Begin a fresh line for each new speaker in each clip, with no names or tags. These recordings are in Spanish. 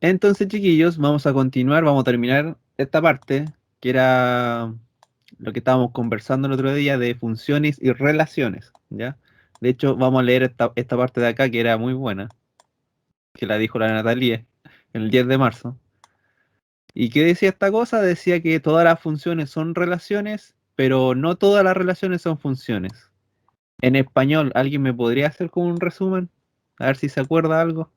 Entonces, chiquillos, vamos a continuar, vamos a terminar esta parte, que era lo que estábamos conversando el otro día de funciones y relaciones, ¿ya? De hecho, vamos a leer esta parte de acá que era muy buena, que la dijo la Natalie el 10 de marzo. ¿Y qué decía esta cosa? Decía que todas las funciones son relaciones, pero no todas las relaciones son funciones. En español, ¿alguien me podría hacer como un resumen? A ver si se acuerda algo,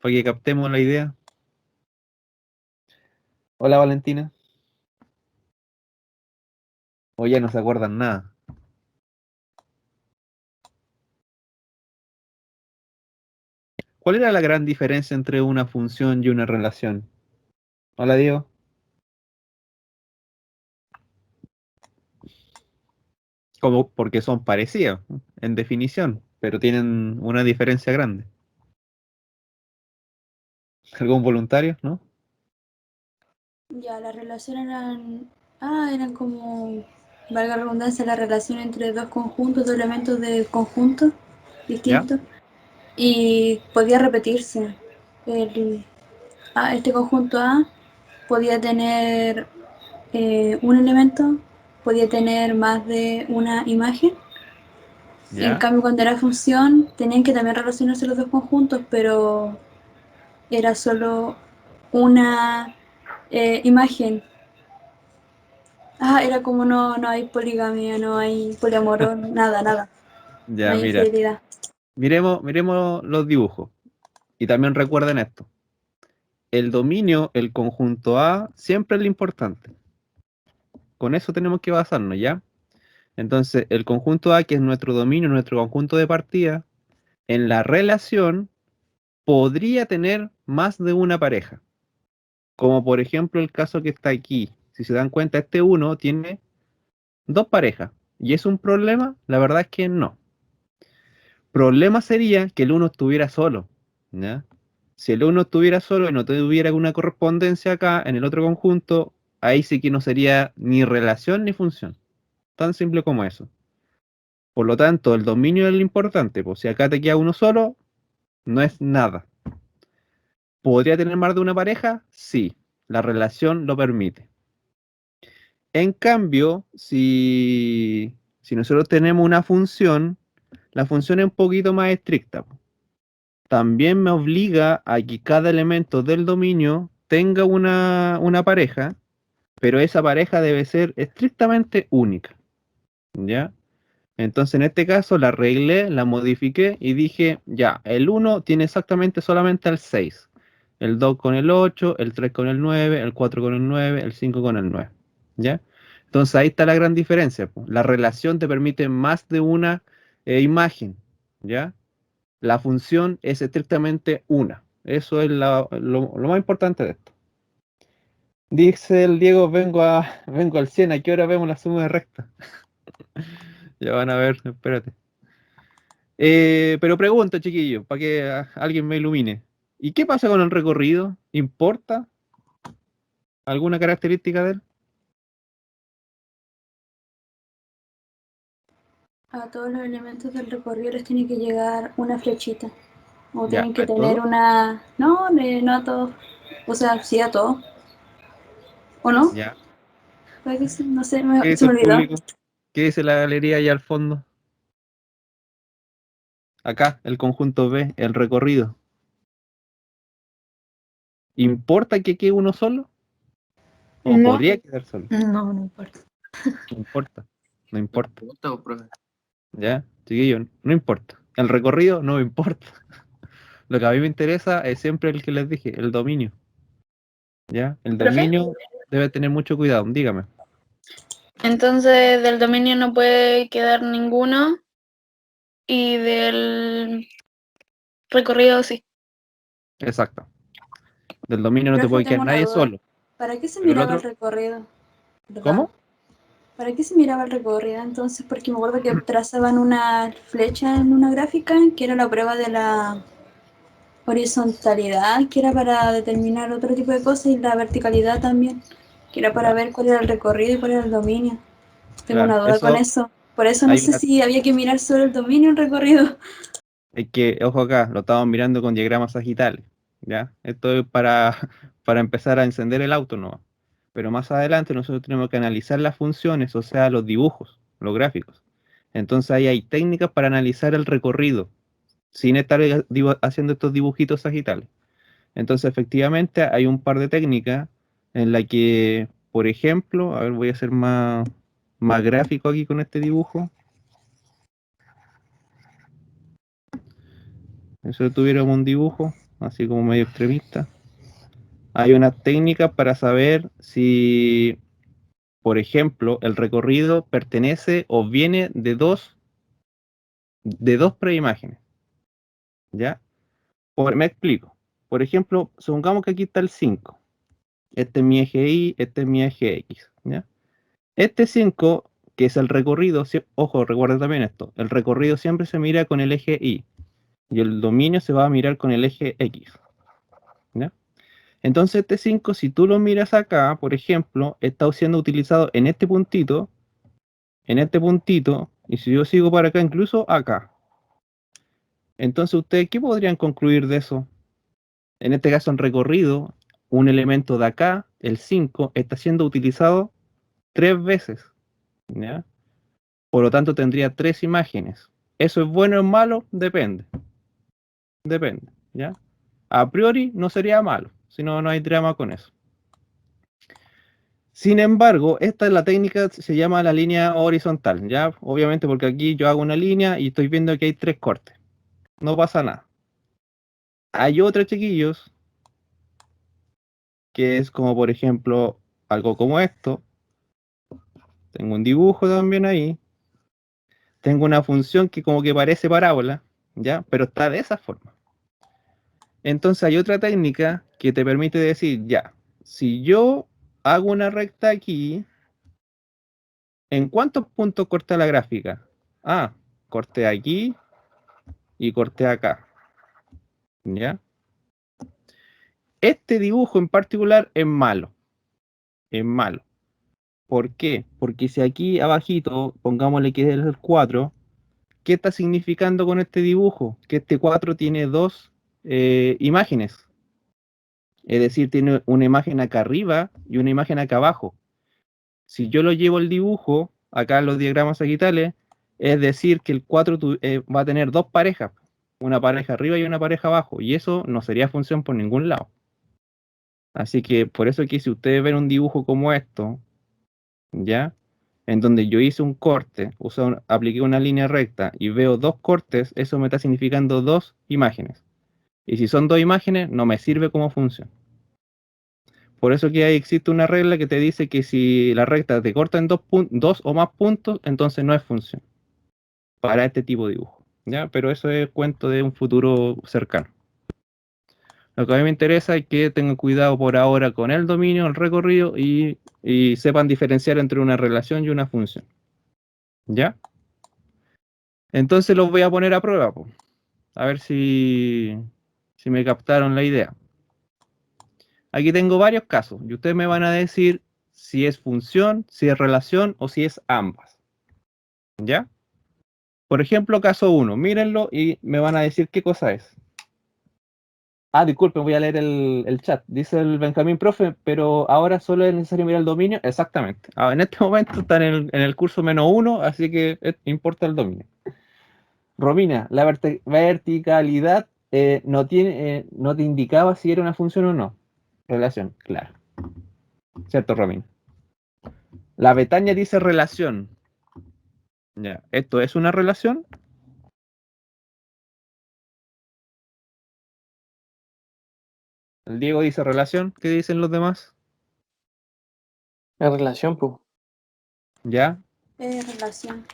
para que captemos la idea. Hola Valentina. O ya no se acuerdan nada. ¿Cuál era la gran diferencia entre una función y una relación? Hola Diego. Como porque son parecidas, ¿no? En definición, pero tienen una diferencia grande. ¿Algún voluntario? ¿No?
Ya, las relaciones eran. Eran como. Valga la redundancia, la relación entre dos conjuntos, dos elementos de conjunto
¿Ya?
distintos. Y podía repetirse. El, este conjunto A podía tener un elemento, podía tener más de una imagen. Y en
¿Ya?
cambio, cuando era función, tenían que también relacionarse los dos conjuntos, pero era solo una imagen. Era como no hay poligamia, no hay poliamor, nada, nada. No
Ya,
hay
mira.
infidelidad.
Miremos los dibujos. Y también recuerden esto. El dominio, el conjunto A, siempre es lo importante. Con eso tenemos que basarnos, ¿ya? Entonces, el conjunto A, que es nuestro dominio, nuestro conjunto de partida, en la relación podría tener más de una pareja. Como por ejemplo el caso que está aquí. Si se dan cuenta, este uno tiene dos parejas. ¿Y es un problema? La verdad es que no. Problema sería que el uno estuviera solo, ¿ya? Si el uno estuviera solo y no tuviera una correspondencia acá en el otro conjunto, ahí sí que no sería ni relación ni función. Tan simple como eso. Por lo tanto, el dominio es lo importante. Pues si acá te queda uno solo, no es nada. ¿Podría tener más de una pareja? Sí, la relación lo permite. En cambio, si nosotros tenemos una función, la función es un poquito más estricta. También me obliga a que cada elemento del dominio tenga una pareja, pero esa pareja debe ser estrictamente única, ¿ya? Entonces en este caso la arreglé, la modifiqué y dije, ya, el uno tiene exactamente solamente el 6, el 2 con el 8, el 3 con el 9, el 4 con el 9, el 5 con el 9, ¿ya? Entonces ahí está la gran diferencia, po. La relación te permite más de una imagen, ¿ya? La función es estrictamente una. Eso es lo más importante de esto. Dice el Diego, vengo al 100. ¿A qué hora vemos la suma de recta? Ya van a ver, espérate. Pero pregunta, chiquillo, para que alguien me ilumine. ¿Y qué pasa con el recorrido? ¿Importa alguna característica de él?
A todos los elementos del recorrido les tiene que llegar una flechita. O
Ya,
tienen que
¿a
tener
todo?
una. No, no a todos. O sea, sí a todos. ¿O no?
Ya.
¿Puede que sí? No sé,
¿Qué
se
dice
me
el
olvidó.
público? ¿Qué dice la galería allá al fondo? Acá, el conjunto B, el recorrido. ¿Importa que quede uno solo? ¿O
No,
podría quedar solo?
no, no importa.
No importa, no importa.
Pregunta, pues, profe.
¿Ya? Chiquillo, no importa. El recorrido no me importa. Lo que a mí me interesa es siempre el que les dije, el dominio. ¿Ya? El
¿Profe?
dominio debe tener mucho cuidado, dígame.
Entonces del dominio no puede quedar ninguno y del recorrido sí.
Exacto. Del dominio no te
Profe,
puede
tengo
quedar
una
nadie
duda.
solo.
¿Para qué se
Pero el
miraba el
otro,
recorrido? ¿Verdad?
¿cómo?
¿Para qué se miraba el recorrido entonces? Porque me acuerdo que trazaban una flecha en una gráfica que era la prueba de la horizontalidad, que era para determinar otro tipo de cosas, y la verticalidad también, que era para
Ya,
ver cuál era el recorrido y cuál era el dominio. Tengo
claro.
una duda con
Eso
eso. Por eso no
hay
sé
una.
si había que mirar solo el dominio o el recorrido.
Es que, ojo acá, lo estamos mirando con diagramas sagitales. ¿ya? Esto es para empezar a encender el auto, ¿no? Pero más adelante nosotros tenemos que analizar las funciones, o sea, los dibujos, los gráficos. Entonces ahí hay técnicas para analizar el recorrido, sin estar haciendo estos dibujitos sagitales. Entonces, efectivamente, hay un par de técnicas en la que, por ejemplo, a ver, voy a hacer más gráfico aquí con este dibujo. Eso tuviéramos un dibujo, así como medio extremista. Hay unas técnicas para saber si, por ejemplo, el recorrido pertenece o viene de dos preimágenes, ¿ya? Me explico. Por ejemplo, supongamos que aquí está el 5. Este es mi eje Y, este es mi eje X, ¿ya? Este 5, que es el recorrido, ojo, recuerda también esto, el recorrido siempre se mira con el eje Y y el dominio se va a mirar con el eje X, ¿ya? Entonces este 5, si tú lo miras acá, por ejemplo, está siendo utilizado en este puntito, y si yo sigo para acá, incluso acá. Entonces, ¿ustedes qué podrían concluir de eso? En este caso, en recorrido, un elemento de acá, el 5, está siendo utilizado 3 veces, ¿ya? Por lo tanto, tendría 3 imágenes. ¿Eso es bueno o malo? Depende. Depende, ¿ya? A priori no sería malo, si no, no hay drama con eso. Sin embargo, esta es la técnica, se llama la línea horizontal, ¿ya? Obviamente porque aquí yo hago una línea y estoy viendo que hay 3 cortes. No pasa nada. Hay otros, chiquillos, que es como, por ejemplo, algo como esto. Tengo un dibujo también ahí. Tengo una función que como que parece parábola, ¿ya? Pero está de esa forma. Entonces hay otra técnica que te permite decir, ya, si yo hago una recta aquí, ¿en cuántos puntos corta la gráfica? Ah, corté aquí y corté acá, ¿ya? Este dibujo en particular es malo, es malo. ¿Por qué? Porque si aquí abajito, pongámosle que es el 4, ¿qué está significando con este dibujo? Que este 4 tiene dos imágenes. Es decir, tiene una imagen acá arriba y una imagen acá abajo. Si yo lo llevo el dibujo, acá en los diagramas sagitales, es decir que el 4 va a tener dos parejas, una pareja arriba y una pareja abajo, y eso no sería función por ningún lado. Así que por eso que si ustedes ven un dibujo como esto, ¿ya? En donde yo hice un corte, apliqué una línea recta y veo dos cortes, eso me está significando dos imágenes. Y si son dos imágenes, no me sirve como función. Por eso que ahí existe una regla que te dice que si la recta te corta en dos o más puntos, entonces no es función para este tipo de dibujo, ¿ya? Pero eso es cuento de un futuro cercano. Lo que a mí me interesa es que tengan cuidado por ahora con el dominio, el recorrido y sepan diferenciar entre una relación y una función, ¿ya? Entonces los voy a poner a prueba, po, a ver si me captaron la idea. Aquí tengo varios casos y ustedes me van a decir si es función, si es relación o si es ambas, ¿ya? Por ejemplo, caso 1, mírenlo y me van a decir qué cosa es. Ah, disculpen, voy a leer el chat. Dice el Benjamín, profe, pero ahora solo es necesario mirar el dominio. Exactamente. En este momento está en el curso -1, así que importa el dominio. Romina, la verticalidad no te indicaba si era una función o no. Relación, claro. ¿Cierto, Romina? La Betania dice relación. Ya, ¿esto es una relación? El Diego dice relación. ¿Qué dicen los demás?
En relación, pues.
¿Ya?
Relación.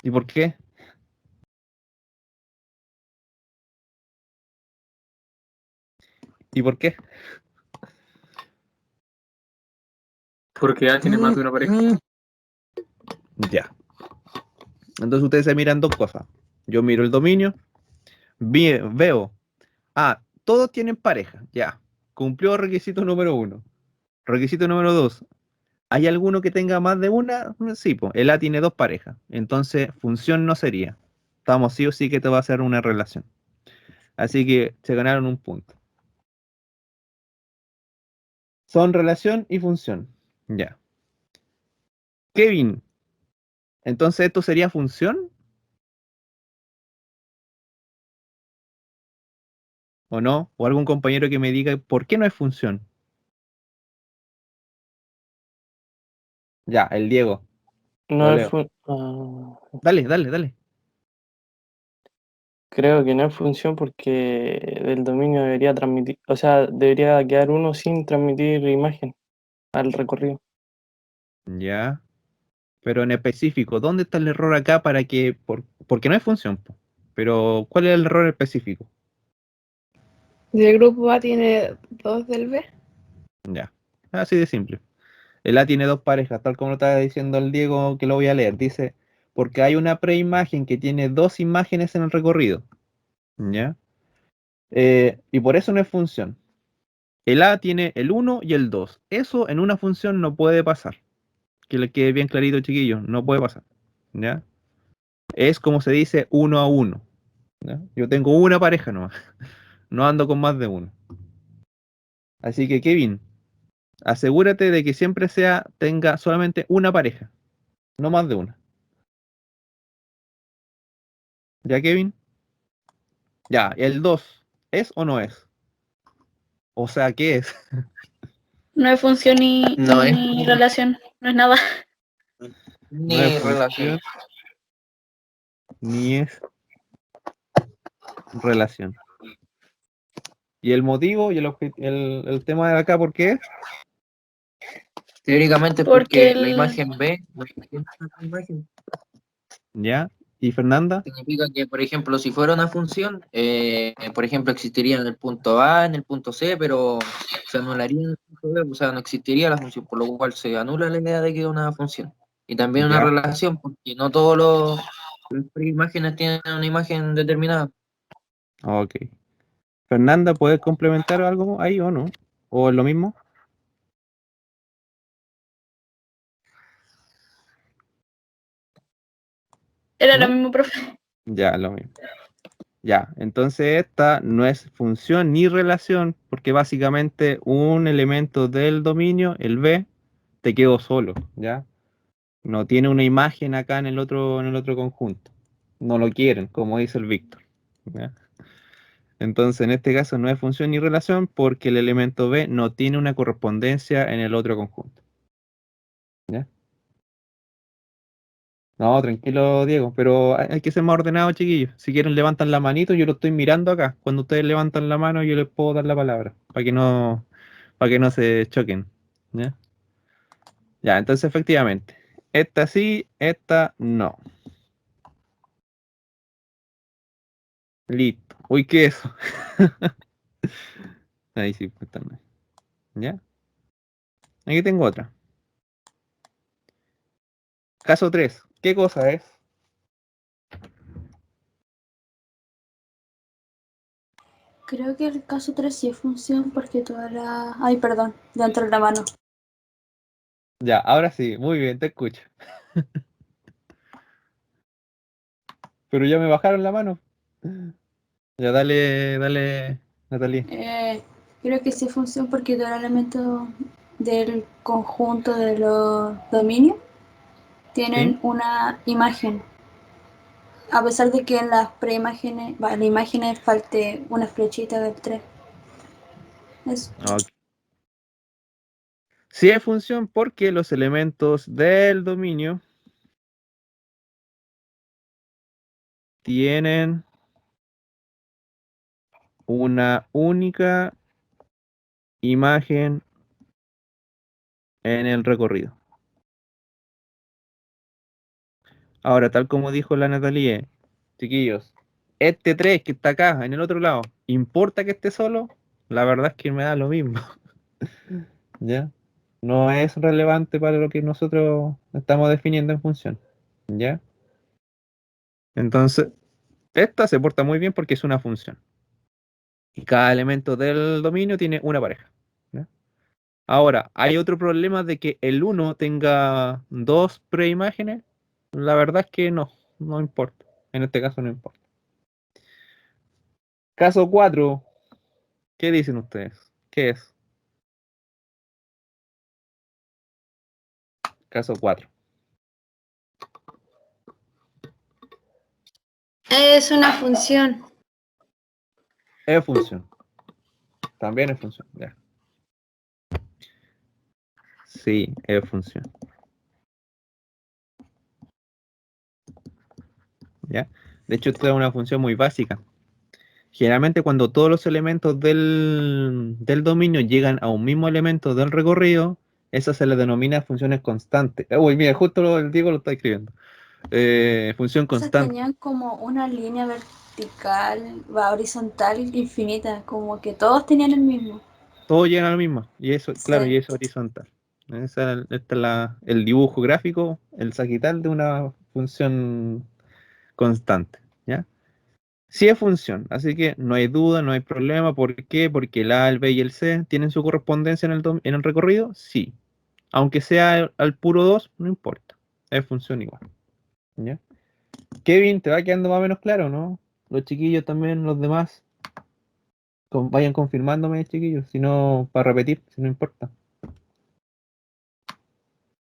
¿Y por qué? ¿Y por qué?
Porque A tiene más de una pareja.
Ya. Entonces ustedes se miran dos cosas. Yo miro el dominio, veo. Todos tienen pareja. Ya. Cumplió requisito número 1. Requisito número 2. ¿Hay alguno que tenga más de una? Sí, pues. El A tiene dos parejas. Entonces, función no sería. Estamos sí o sí que te va a hacer una relación. Así que se ganaron un punto. Son relación y función. Ya. Kevin, entonces esto sería función o no, o algún compañero que me diga por qué no es función. Ya, el Diego.
No
Lo
es
leo. Dale, dale, dale.
creo que no es función porque del dominio debería transmitir, o sea, debería quedar uno sin transmitir imagen al recorrido.
Ya. Pero en específico, ¿dónde está el error acá para que, porque no es función, po. Pero ¿cuál es el error específico?
Si el grupo A tiene 2 del B.
Ya. Así de simple. El A tiene dos parejas, tal como lo estaba diciendo el Diego, que lo voy a leer. Dice, porque hay una preimagen que tiene dos imágenes en el recorrido. ¿Ya? Y por eso no es función. El A tiene el 1 y el 2. Eso en una función no puede pasar. Que le quede bien clarito, chiquillos, no puede pasar. ¿Ya? Es como se dice 1 a 1. ¿Ya? Yo tengo una pareja nomás. No ando con más de uno. Así que, Kevin, asegúrate de que siempre tenga solamente una pareja, no más de una. ¿Ya, Kevin? Ya, el 2, ¿es o no es? O sea, ¿qué es?
No es función
No es
ni relación, no es nada.
No es
ni relación.
función ni es relación. ¿Y el motivo y el tema de acá por qué es?
Teóricamente es
Porque
porque la imagen B no tiene una imagen.
¿Ya? ¿Y Fernanda?
Significa que, por ejemplo, si fuera una función, por ejemplo, existiría en el punto A, en el punto C, pero se anularía en el punto B, o sea, no existiría la función, por lo cual se anula la idea de que es una función. Y también una
Ya,
relación, porque no todos las imágenes tienen una imagen determinada.
ok. Fernanda, ¿puedes complementar algo ahí o no? ¿O es lo mismo?
era lo
¿No?
mismo, profe.
Ya, lo mismo. Ya, entonces esta no es función ni relación, porque básicamente un elemento del dominio, el B, te quedó solo, ¿ya? No tiene una imagen acá en el otro conjunto. No lo quieren, como dice el Víctor. ¿Ya? Entonces, en este caso no es función ni relación porque el elemento B no tiene una correspondencia en el otro conjunto. ¿Ya? No, tranquilo, Diego, pero hay que ser más ordenado, chiquillos. Si quieren, levantan la manito, yo lo estoy mirando acá. Cuando ustedes levantan la mano, yo les puedo dar la palabra, para que no se choquen. ¿Ya? Ya, entonces efectivamente, esta sí, esta no. Listo. Uy, ¿qué es eso? Ahí sí, pues también. ¿Ya? Aquí tengo otra. Caso 3. ¿Qué cosa es?
Creo que el caso 3 sí es función porque toda la... Ay, perdón, dentro de la mano.
Ya, ahora sí, muy bien, te escucho. Pero ya me bajaron la mano. Ya, dale, dale, Natalia.
Creo que sí es función porque todo el elemento del conjunto de los dominios
¿Sí?
tienen una imagen. A pesar de que en las preimágenes, en las imágenes falte una flechita del 3. Eso.
Ok. Sí es función porque los elementos del dominio tienen una única imagen en el recorrido. Ahora, tal como dijo la Natalie, chiquillos, este 3 que está acá, en el otro lado, ¿importa que esté solo? La verdad es que me da lo mismo. ¿Ya? No es relevante para lo que nosotros estamos definiendo en función. ¿Ya? Entonces, esta se porta muy bien porque es una función. Y cada elemento del dominio tiene una pareja. ¿Ya? Ahora, ¿hay otro problema de que el uno tenga dos preimágenes? La verdad es que no importa. En este caso no importa. Caso 4. ¿Qué dicen ustedes? ¿Qué es? Caso 4.
Es una función.
Es función. También es función. Ya. Sí, es función. ¿Ya? De hecho, esta es una función muy básica. Generalmente cuando todos los elementos del dominio llegan a un mismo elemento del recorrido, eso se le denomina funciones constantes. Uy, mira, justo el Diego lo está escribiendo. Función
Esas
constante.
tenían como una línea vertical, va horizontal, infinita, como que todos tenían el mismo.
Todos llegan a lo mismo. Y eso, claro, y
Sí.
es horizontal. Este es el dibujo gráfico, el sagital de una función constante. ¿Ya? Sí es función, así que no hay duda, no hay problema. ¿Por qué? Porque el A, el B y el C tienen su correspondencia en el recorrido, sí. Aunque sea al puro 2 no importa. Es función igual. ¿Ya? Kevin, ¿te va quedando más o menos claro, no? Los chiquillos también, los demás, vayan confirmándome, chiquillos, si no, para repetir, si no importa.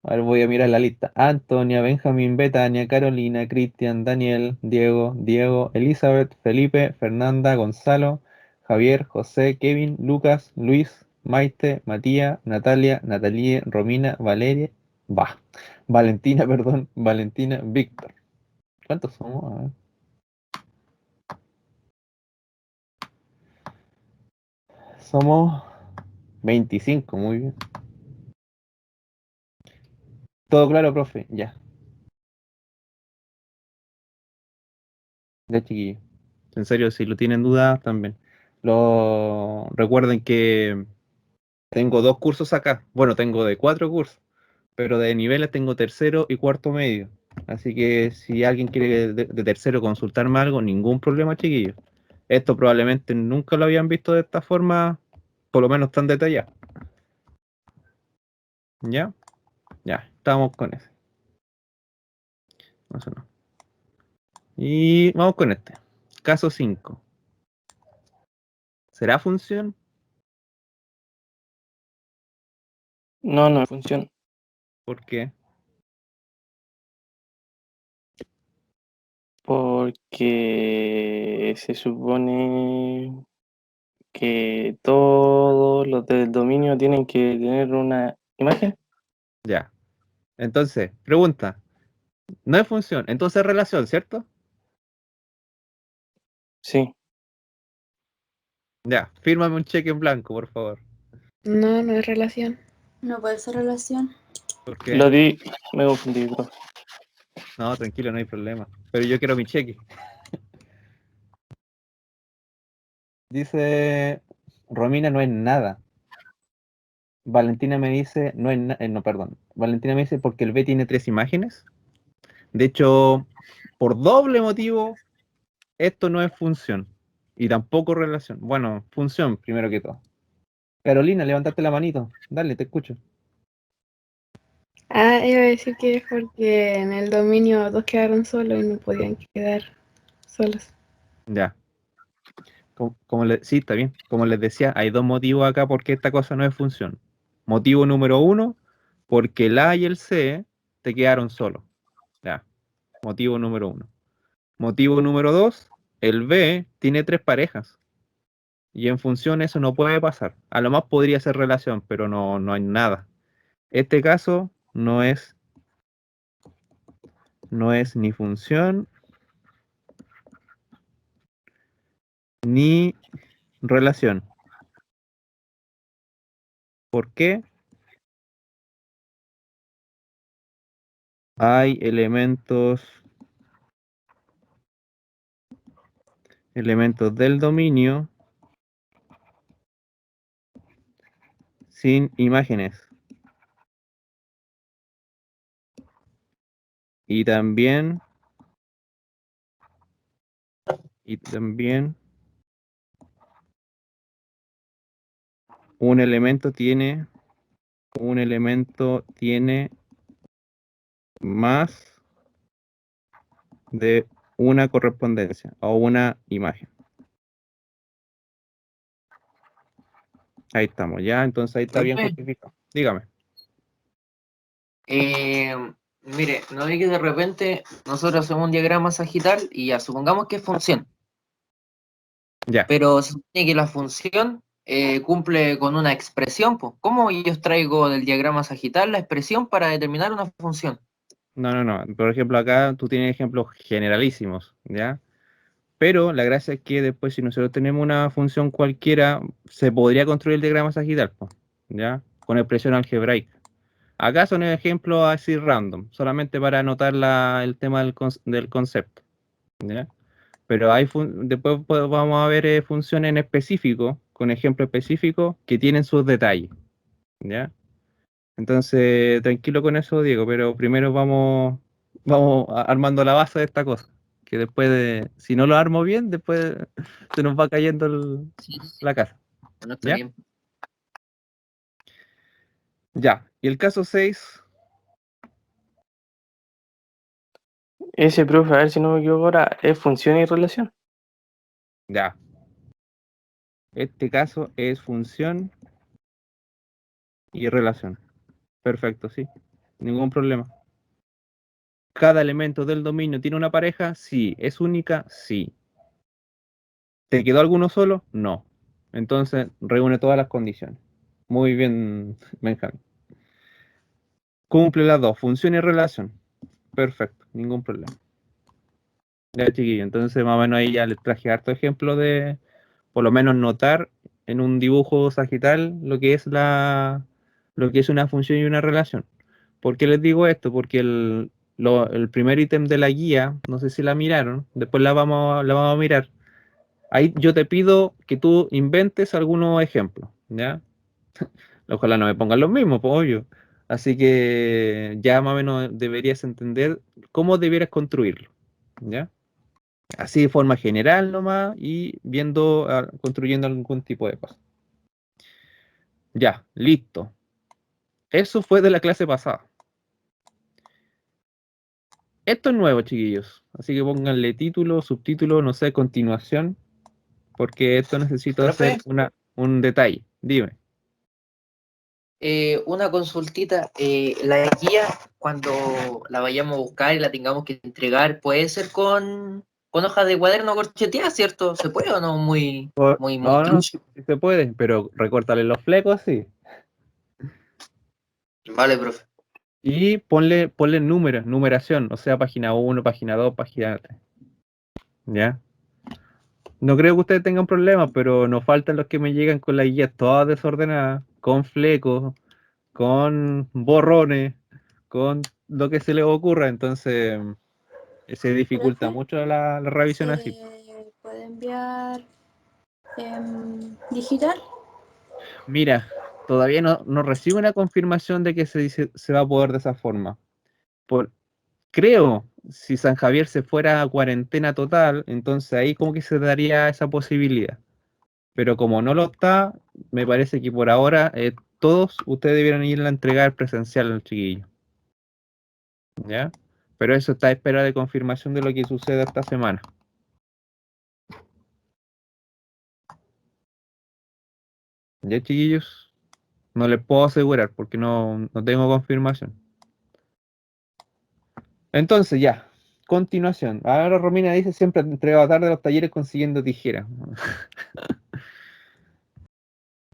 A ver, voy a mirar la lista. Antonia, Benjamín, Betania, Carolina, Cristian, Daniel, Diego, Elizabeth, Felipe, Fernanda, Gonzalo, Javier, José, Kevin, Lucas, Luis, Maite, Matías, Natalia, Natalie, Romina, Valeria, Valentina, perdón, Valentina, Víctor. ¿Cuántos somos? A ver. Somos 25, muy bien. Todo claro, profe, ya. Ya, chiquillos. En serio, si lo tienen dudas, también. Recuerden que tengo 2 cursos acá. Bueno, tengo de 4 cursos, pero de niveles tengo tercero y cuarto medio. Así que si alguien quiere de tercero consultarme algo, ningún problema, chiquillos. Esto probablemente nunca lo habían visto de esta forma, por lo menos tan detallado. ¿Ya? Ya, estamos con ese. Eso no. Y vamos con este. Caso 5. ¿Será función?
No, no funciona.
¿Por qué?
Porque se supone que todos los del dominio tienen que tener una imagen.
Ya. Entonces, pregunta. No es función, entonces es relación, ¿cierto?
Sí,
Ya, fírmame un cheque en blanco, por favor.
No, no es relación.
No puede ser relación.
¿Por qué?
lo di, me confundí, bro.
No, tranquilo, no hay problema. Pero yo quiero mi cheque. Dice, Romina no es nada. Valentina me dice, no es no, perdón. Valentina me dice porque el B tiene 3 imágenes. De hecho, por doble motivo, esto no es función. Y tampoco relación. Bueno, función, primero que todo. Carolina, levantaste la manito. Dale, te escucho.
Ah, iba a decir que es porque en el dominio dos quedaron solos y no podían quedar solos.
Ya. Sí, está bien. Como les decía, hay 2 motivos acá porque esta cosa no es función. Motivo número 1, porque el A y el C te quedaron solos. Ya. Motivo número 1. Motivo número 2, el B tiene 3 parejas. Y en función eso no puede pasar. A lo más podría ser relación, pero no, no hay nada. Este caso no es ni función ni relación. ¿Por qué? Hay elementos del dominio sin imágenes. Y también, y también un elemento tiene, un elemento tiene más de una correspondencia o una imagen. Ahí estamos, ya, entonces ahí está bien
Profe.
justificado. Dígame.
Mire, no ve que de repente nosotros hacemos un diagrama sagital y ya supongamos que es función,
Ya.
pero se supone que la función cumple con una expresión, pues. ¿Cómo yo extraigo del diagrama sagital la expresión para determinar una función?
No. Por ejemplo, acá tú tienes ejemplos generalísimos, ¿ya? Pero la gracia es que después, si nosotros tenemos una función cualquiera, se podría construir el diagrama sagital, po, ¿ya? Con expresión algebraica. Acá son ejemplos así random, solamente para anotar el tema del concepto, ¿ya? Pero después vamos a ver funciones en específico, con ejemplos específicos que tienen sus detalles, ¿ya? Entonces, tranquilo con eso, Diego, pero primero vamos armando la base de esta cosa, que después si no lo armo bien, después se nos va cayendo
Sí,
la casa,
bueno, está
¿ya?
bien.
Ya, y el caso 6,
Ese, profe, a ver si no me equivoco ahora, es función y relación.
ya, este caso es función y relación. Perfecto, sí, ningún problema. ¿Cada elemento del dominio tiene una pareja? Sí. ¿Es única? Sí. ¿Te quedó alguno solo? No. Entonces, reúne todas las condiciones. Muy bien, Benjamín. Cumple las dos, función y relación. Perfecto, ningún problema. Ya, chiquillo, entonces más o menos ahí ya les traje harto ejemplo de, por lo menos notar en un dibujo sagital lo que es una función y una relación. ¿Por qué les digo esto? Porque el primer ítem de la guía, no sé si la miraron, después la vamos a mirar. Ahí yo te pido que tú inventes algunos ejemplos, ¿ya? Ojalá no me pongan los mismos, pues obvio. Así que ya más o menos deberías entender cómo debieras construirlo, ¿ya? Así de forma general nomás y viendo, construyendo algún tipo de cosa. Ya, listo. Eso fue de la clase pasada. Esto es nuevo, chiquillos. Así que pónganle título, subtítulo, no sé, continuación, porque esto necesito
Profe,
hacer un detalle. Dime.
una consultita, la guía, cuando la vayamos a buscar y la tengamos que entregar, ¿puede ser con hojas de cuaderno corcheteadas, cierto? ¿Se puede o no? Muy
No,
trucho.
sí se puede, pero recórtale los flecos, sí.
Vale, profe.
Y ponle números, numeración, o sea, página 1, página 2, página 3. ¿Ya? No creo que ustedes tengan problemas, pero nos faltan los que me llegan con la guía toda desordenada, con flecos, con borrones, con lo que se les ocurra. Entonces, se dificulta
Profe,
mucho la revisión así.
¿se puede enviar digital?
Mira, todavía no recibo una confirmación de que se va a poder de esa forma. Por, creo, si San Javier se fuera a cuarentena total, entonces ahí como que se daría esa posibilidad. Pero como no lo está, me parece que por ahora todos ustedes debieran ir a entregar presencial al chiquillo. ¿Ya? Pero eso está a espera de confirmación de lo que suceda esta semana. ¿Ya, chiquillos? No les puedo asegurar porque no tengo confirmación. Entonces, ya. Continuación. Ahora Romina dice siempre entregaba tarde los talleres consiguiendo tijeras.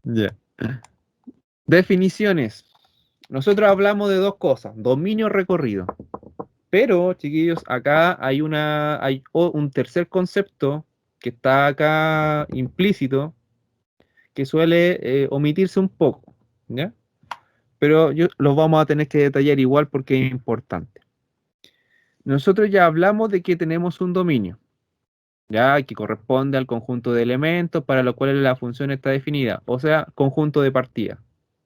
Ya. Definiciones. Nosotros hablamos de dos cosas, dominio recorrido. Pero, chiquillos, acá hay un tercer concepto que está acá implícito, que suele omitirse un poco, ¿ya? Pero los vamos a tener que detallar igual porque es importante. Nosotros ya hablamos de que tenemos un dominio, ya que corresponde al conjunto de elementos para los cuales la función está definida, o sea, conjunto de partida.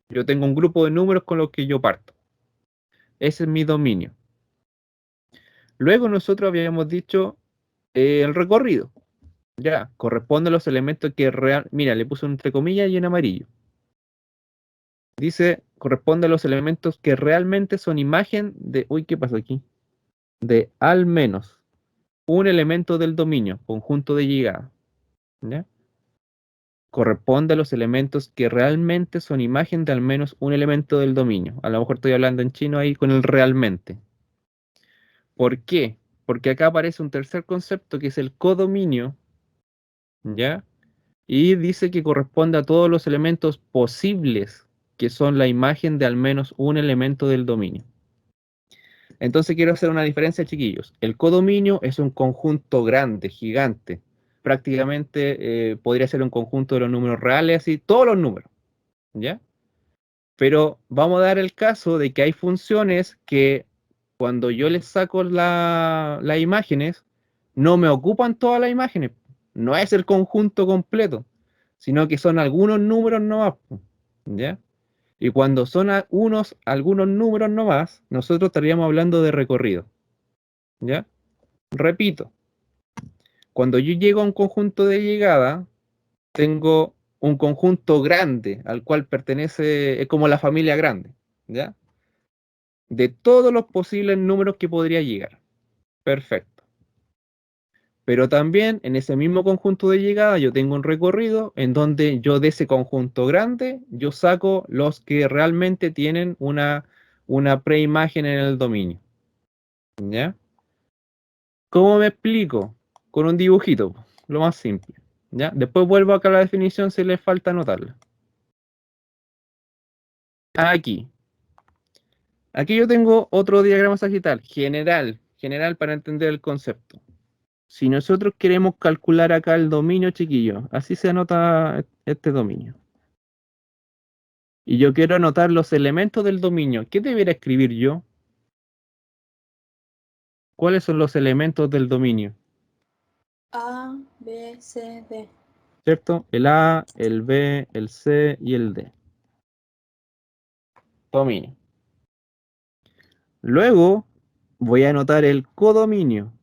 Yo tengo un grupo de números con los que yo parto. Ese es mi dominio. Luego nosotros habíamos dicho el recorrido. Ya, corresponde a los elementos que mira, le puse entre comillas y en amarillo. Dice, corresponde a los elementos que realmente son imagen de, uy, ¿qué pasó aquí? De al menos un elemento del dominio, conjunto de llegada. ¿Ya? corresponde a los elementos que realmente son imagen de al menos un elemento del dominio. A lo mejor estoy hablando en chino ahí con el realmente. ¿Por qué? Porque acá aparece un tercer concepto que es el codominio, ¿ya? Y dice que corresponde a todos los elementos posibles que son la imagen de al menos un elemento del dominio. Entonces quiero hacer una diferencia, chiquillos. El codominio es un conjunto grande, gigante. Prácticamente podría ser un conjunto de los números reales y todos los números, ¿ya? Pero vamos a dar el caso de que hay funciones que cuando yo les saco las imágenes, no me ocupan todas las imágenes. No es el conjunto completo, sino que son algunos números nomás, ¿ya? Y cuando son algunos números nomás, nosotros estaríamos hablando de recorrido, ¿ya? Repito, cuando yo llego a un conjunto de llegada, tengo un conjunto grande al cual pertenece, es como la familia grande, ¿ya? De todos los posibles números que podría llegar. Perfecto. Pero también en ese mismo conjunto de llegada yo tengo un recorrido en donde yo de ese conjunto grande yo saco los que realmente tienen una preimagen en el dominio. ¿Ya? ¿Cómo me explico? Con un dibujito, lo más simple. ¿Ya? Después vuelvo acá a la definición si les falta anotarla. Aquí. Aquí yo tengo otro diagrama sagital, general para entender el concepto. Si nosotros queremos calcular acá el dominio, chiquillo, así se anota este dominio. Y yo quiero anotar los elementos del dominio. ¿Qué debería escribir yo? ¿Cuáles son los elementos del dominio?
A, B, C, D.
¿Cierto? El A, el B, el C y el D. Dominio. Luego voy a anotar el codominio.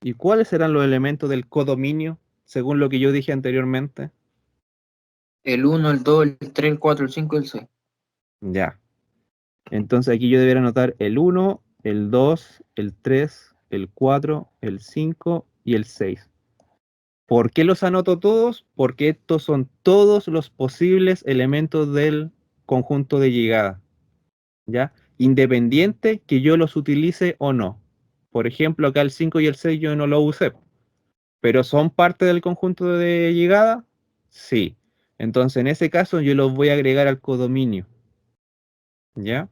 ¿Y cuáles serán los elementos del codominio, según lo que yo dije anteriormente?
El 1, el 2, el 3, el 4, el 5 y el 6.
Ya. Entonces aquí yo debería anotar el 1, el 2, el 3, el 4, el 5 y el 6. ¿Por qué los anoto todos? Porque estos son todos los posibles elementos del conjunto de llegada, ¿ya? Independiente que yo los utilice o no. Por ejemplo, acá el 5 y el 6 yo no lo usé, pero ¿son parte del conjunto de llegada? Sí. Entonces, en ese caso, yo los voy a agregar al codominio, ¿ya?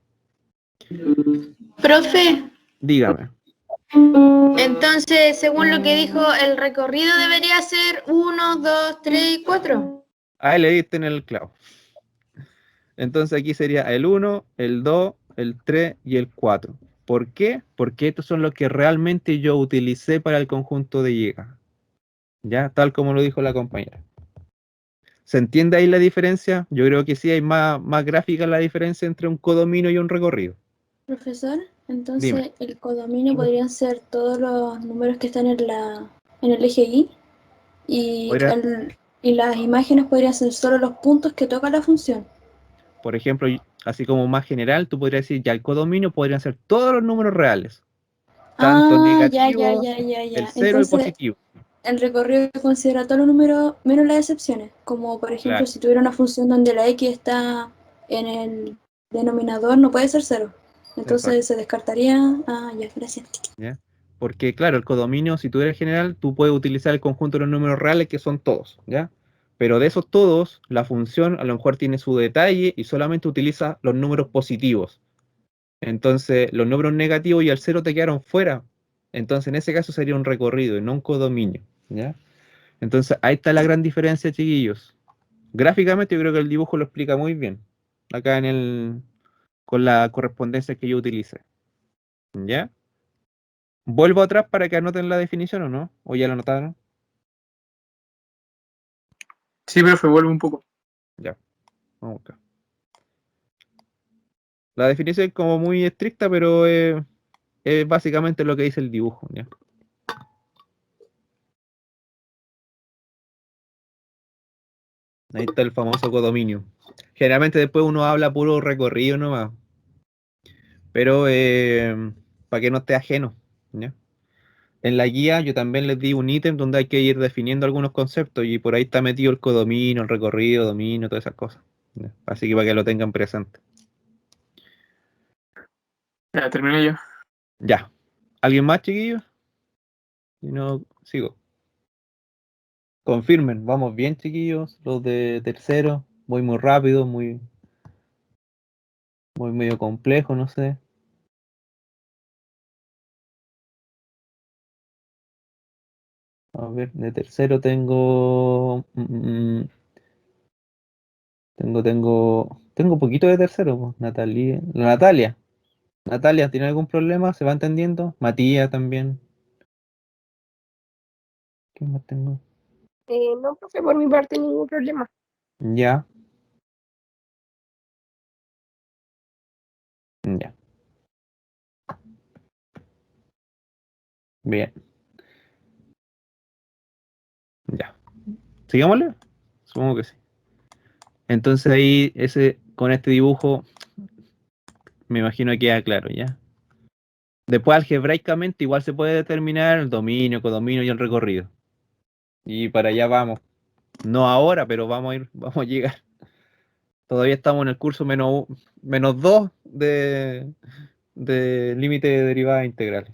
Profe,
Dígame.
entonces, según lo que dijo, el recorrido debería ser 1, 2, 3 y 4.
Ahí le diste en el clavo. Entonces aquí sería el 1, el 2, el 3 y el 4. ¿Por qué? Porque estos son los que realmente yo utilicé para el conjunto de llegada. ¿Ya? Tal como lo dijo la compañera. ¿Se entiende ahí la diferencia? Yo creo que sí hay más gráfica la diferencia entre un codominio y un recorrido.
Profesor, entonces
Dime.
el codominio podrían ser todos los números que están en el eje Y y,
Podría-
y las imágenes podrían ser solo los puntos que toca la función.
por ejemplo, así como más general, tú podrías decir ya el codominio podrían ser todos los números reales. Tanto
Ah, ya,
negativo,
ya.
el cero y
Entonces
positivo.
el recorrido considera todos los números menos las excepciones. Como por ejemplo,
Claro,
si tuviera una función donde la X está en el denominador, no puede ser cero.
exacto.
Entonces se descartaría. Ah, ya, gracias.
¿Ya? Porque, claro, el codominio, si tú eres general, tú puedes utilizar el conjunto de los números reales, que son todos, ¿ya? Pero de esos todos, la función a lo mejor tiene su detalle y solamente utiliza los números positivos. Entonces, los números negativos y el cero te quedaron fuera. Entonces, en ese caso sería un recorrido y no un codominio, ¿ya? Entonces, ahí está la gran diferencia, chiquillos. Gráficamente, yo creo que el dibujo lo explica muy bien. Acá con la correspondencia que yo utilicé, ¿ya? ¿Vuelvo atrás para que anoten la definición o no? ¿O ya la anotaron?
Sí, profe, vuelve un poco.
Ya, vamos acá. La definición es como muy estricta, pero es básicamente lo que dice el dibujo, ¿ya? Ahí está el famoso codominio. Generalmente después uno habla puro recorrido nomás, pero para que no esté ajeno, ¿ya? En la guía yo también les di un ítem donde hay que ir definiendo algunos conceptos y por ahí está metido el codominio, el recorrido, dominio, todas esas cosas. ¿Ya? Así que para que lo tengan presente.
Ya, terminé yo.
Ya. ¿Alguien más, chiquillos? Si no, sigo. Confirmen, vamos bien, chiquillos. Los de tercero, voy muy rápido, muy medio complejo, no sé. A ver, de tercero tengo. Tengo poquito de tercero, pues. Natalia. Natalia, ¿tiene algún problema? ¿Se va entendiendo? Matías también. ¿Qué más tengo?
No, profe, por mi parte ningún problema.
Ya. Ya. Bien. Ya. ¿Sigámosle? Supongo que sí. Entonces ahí, con este dibujo, me imagino que queda claro, ¿ya? Después, algebraicamente, igual se puede determinar el dominio, codominio y el recorrido. Y para allá vamos. No ahora, pero vamos a llegar. Todavía estamos en el curso menos 2 de límite de derivadas integrales.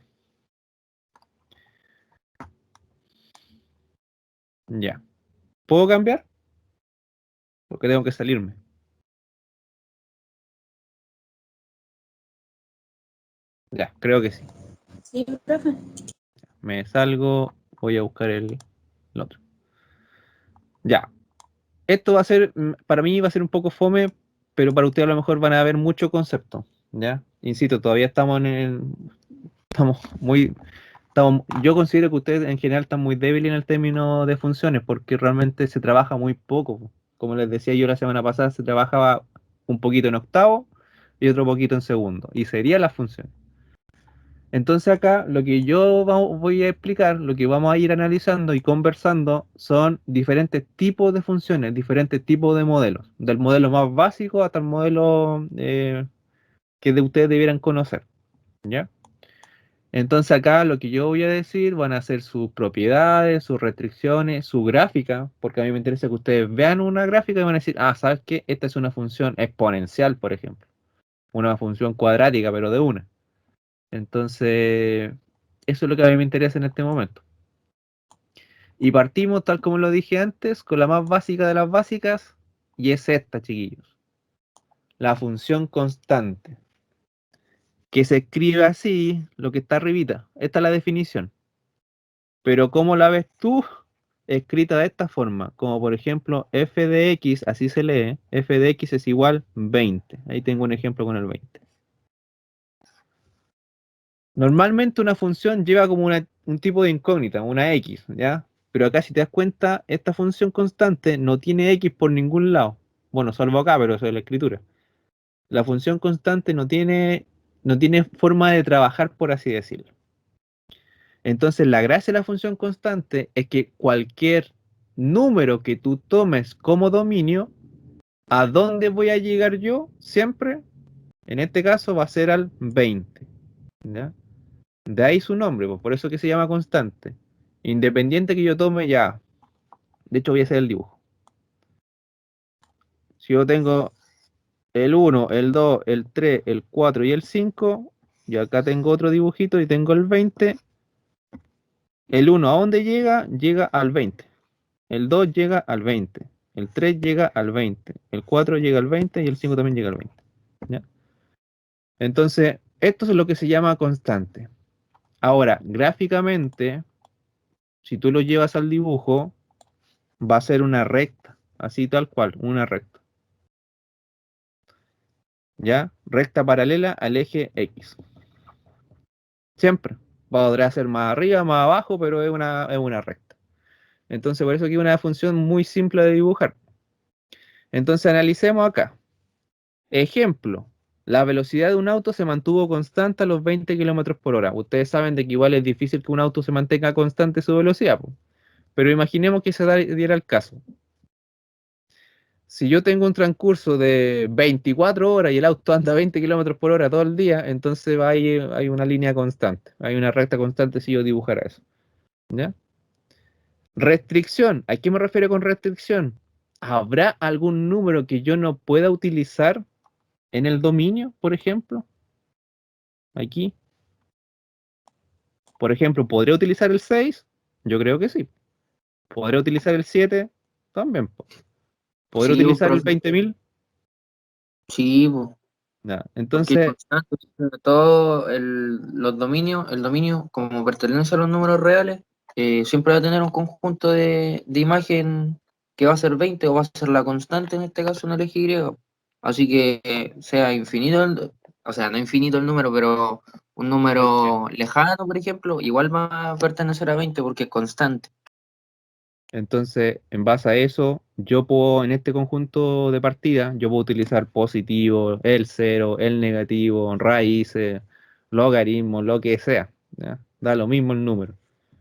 Ya. ¿Puedo cambiar? Porque tengo que salirme. Ya, creo que sí.
Sí, profe.
Me salgo, voy a buscar el otro. Ya. Esto va a ser, para mí va a ser un poco fome, pero para ustedes a lo mejor van a haber mucho concepto. ¿Ya? Insisto, todavía estamos muy, yo considero que ustedes en general están muy débiles en el término de funciones porque realmente se trabaja muy poco. Como les decía yo la semana pasada, se trabajaba un poquito en octavo y otro poquito en segundo. Y serían las funciones. Entonces acá lo que voy a explicar, lo que vamos a ir analizando y conversando son diferentes tipos de funciones, diferentes tipos de modelos, del modelo más básico hasta el modelo que ustedes debieran conocer, ¿ya? Entonces acá lo que yo voy a decir van a ser sus propiedades, sus restricciones, su gráfica, porque a mí me interesa que ustedes vean una gráfica y van a decir, ah, ¿sabes qué? Esta es una función exponencial, por ejemplo, una función cuadrática, pero de una. Entonces, eso es lo que a mí me interesa en este momento. Y partimos, tal como lo dije antes, con la más básica de las básicas, y es esta, chiquillos. La función constante, que se escribe así, lo que está arribita. Esta es la definición. Pero ¿cómo la ves tú? Escrita de esta forma, como por ejemplo f de x, así se lee, f de x es igual 20. Ahí tengo un ejemplo con el 20. Normalmente una función lleva como un tipo de incógnita, una x, ¿ya? Pero acá si te das cuenta, esta función constante no tiene x por ningún lado. Bueno, salvo acá, pero eso es la escritura. La función constante no tiene forma de trabajar, por así decirlo. Entonces, la gracia de la función constante es que cualquier número que tú tomes como dominio, ¿a dónde voy a llegar yo? Siempre, en este caso, va a ser al 20, ¿ya? De ahí su nombre, pues, por eso que se llama constante. Independiente que yo tome ya. De hecho, voy a hacer el dibujo. Si yo tengo el 1, el 2, el 3, el 4 y el 5, y acá tengo otro dibujito y tengo el 20. El 1, ¿a dónde llega? Llega al 20. El 2 llega al 20. El 3 llega al 20. El 4 llega al 20 y el 5 también llega al 20. ¿Ya? Entonces, esto es lo que se llama constante. Ahora, gráficamente, si tú lo llevas al dibujo, va a ser una recta, así tal cual, una recta. ¿Ya? Recta paralela al eje X. Siempre. Podrá ser más arriba, más abajo, pero es una recta. Entonces, por eso aquí es una función muy simple de dibujar. Entonces, analicemos acá. Ejemplo. La velocidad de un auto se mantuvo constante a los 20 kilómetros por hora. Ustedes saben de que igual es difícil que un auto se mantenga constante su velocidad, po. Pero imaginemos que se diera el caso. si yo tengo un transcurso de 24 horas y el auto anda 20 kilómetros por hora todo el día, entonces hay una línea constante, hay una recta constante si yo dibujara eso. ¿Ya? Restricción, ¿a qué me refiero con restricción? ¿Habrá algún número que yo no pueda utilizar en el dominio, por ejemplo? Aquí. Por ejemplo, ¿podría utilizar el 6? Yo creo que sí. ¿Podría utilizar el 7? También. ¿Podría
Sí, pues,
utilizar el
profe.
20.000?
Sí, pues.
Ya.
Porque
Entonces,
constante, sobre todo los dominios, el dominio, como pertenece a los números reales, siempre va a tener un conjunto de imagen que va a ser 20 o va a ser la constante, en este caso en el eje Y. Así que sea infinito, o sea, no infinito el número, pero un número lejano, por ejemplo, igual va a pertenecer a 20 porque es constante.
entonces, en base a eso, yo puedo, en este conjunto de partida, yo puedo utilizar positivo, el cero, el negativo, raíces, logaritmos, lo que sea. ¿Ya? Da lo mismo el número.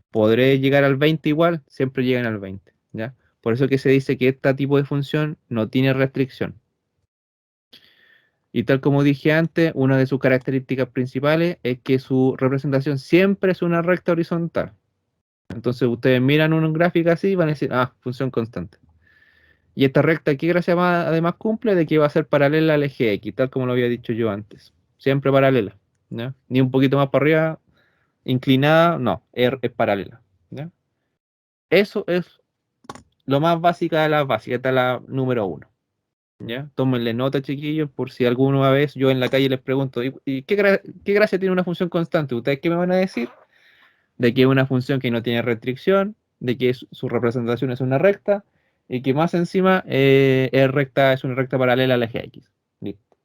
¿Podré llegar al 20 igual? Siempre llegan al 20. ¿Ya? Por eso que se dice que este tipo de función no tiene restricción. Y tal como dije antes, una de sus características principales es que su representación siempre es una recta horizontal. Entonces ustedes miran una gráfica así y van a decir, ah, función constante. Y esta recta, ¿qué gracia más además cumple? De que va a ser paralela al eje X, tal como lo había dicho yo antes. Siempre paralela. ¿Ya? Ni un poquito más para arriba, inclinada, no, es paralela. ¿Ya? Eso es lo más básica de las básicas, esta es la número 1. ¿Ya? Tómenle nota, chiquillos, por si alguna vez yo en la calle les pregunto, ¿y qué gracia tiene una función constante? ¿Ustedes qué me van a decir? De que es una función que no tiene restricción, de que su representación es una recta, y que más encima es una recta paralela al eje X. Listo.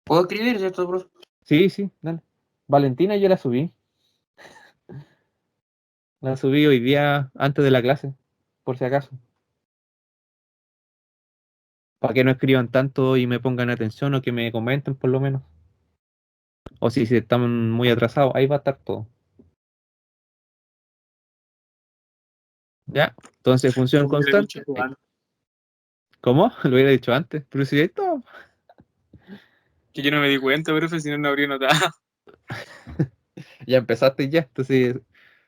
¿Puedo escribir, cierto, profe?
Sí, sí, dale. Valentina yo la subí. La subí hoy día antes de la clase, por si acaso. Para que no escriban tanto y me pongan atención o que me comenten por lo menos. O si están muy atrasados, ahí va a estar todo. ¿Ya? Entonces, función
Como hubiera
constante.
dicho tú antes,
¿Cómo? Lo hubiera dicho antes. Pero si ahí todo.
que yo no me di cuenta, profe, si no, no habría notado.
Ya empezaste ya. Entonces,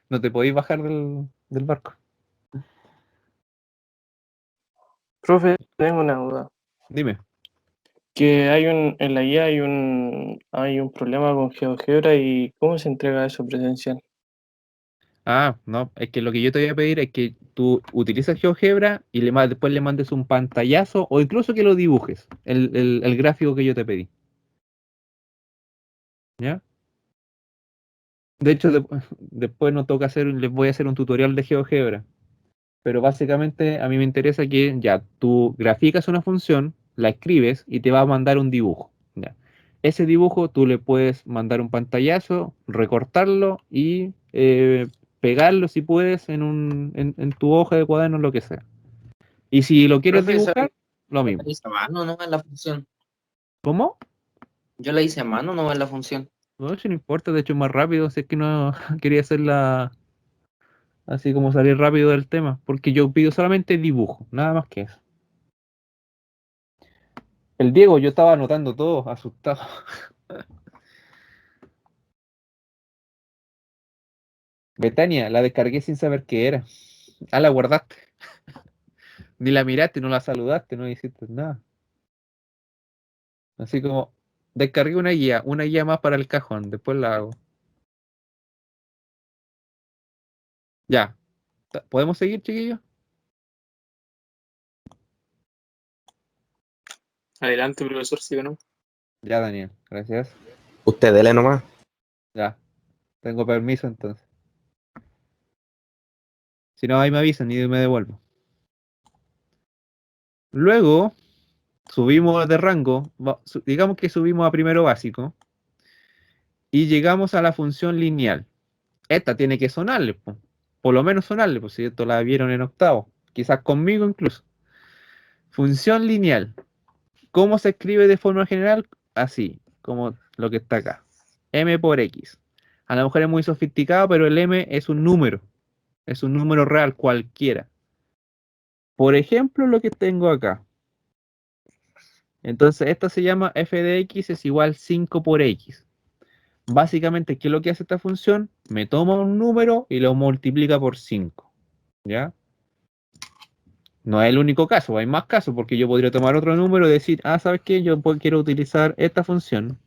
no te podéis bajar del barco.
Profe, tengo una duda.
Dime.
Que en la guía hay un problema con GeoGebra y ¿cómo se entrega eso presencial?
Ah, no. Es que lo que yo te voy a pedir es que tú utilices GeoGebra y después le mandes un pantallazo o incluso que lo dibujes. El gráfico que yo te pedí. ¿Ya? De hecho, después no toca les voy a hacer un tutorial de GeoGebra. Pero básicamente a mí me interesa que ya tú graficas una función, la escribes y te va a mandar un dibujo. ¿Ya? Ese dibujo tú le puedes mandar un pantallazo, recortarlo y pegarlo si puedes en tu hoja de cuaderno, lo que sea. Y si lo quieres
Profe, esa
dibujar, lo
la
mismo.
hice a mano, no en la función.
¿Cómo?
Yo la hice a mano, no en la función.
No, eso no importa, de hecho es más rápido, si es que no quería hacerla así como salir rápido del tema, porque yo pido solamente dibujo, nada más que eso. El Diego, yo estaba anotando todo, asustado. Betania, la descargué sin saber qué era. Ah, la guardaste. Ni la miraste, no la saludaste, no hiciste nada. Así como, descargué una guía más para el cajón, después la hago. Ya. ¿Podemos seguir, chiquillos?
Adelante, profesor, sí o no.
Ya, Daniel, gracias.
Usted dele nomás.
Ya, tengo permiso entonces. Si no, ahí me avisan y me devuelvo. Luego, subimos de rango, digamos que subimos a primero básico y llegamos a la función lineal. Esta tiene que sonarle, po. Por lo menos sonarle, pues si esto la vieron en octavo, quizás conmigo incluso. Función lineal. ¿Cómo se escribe de forma general? Así, como lo que está acá. M por X. A lo mejor es muy sofisticado, pero el M es un número. Es un número real cualquiera. Por ejemplo, lo que tengo acá. Entonces, esta se llama f de x es igual 5 por x. Básicamente, ¿qué es lo que hace esta función? Me toma un número y lo multiplica por 5. ¿Ya? No es el único caso, hay más casos, porque yo podría tomar otro número y decir, ¿sabes qué? Yo quiero utilizar esta función,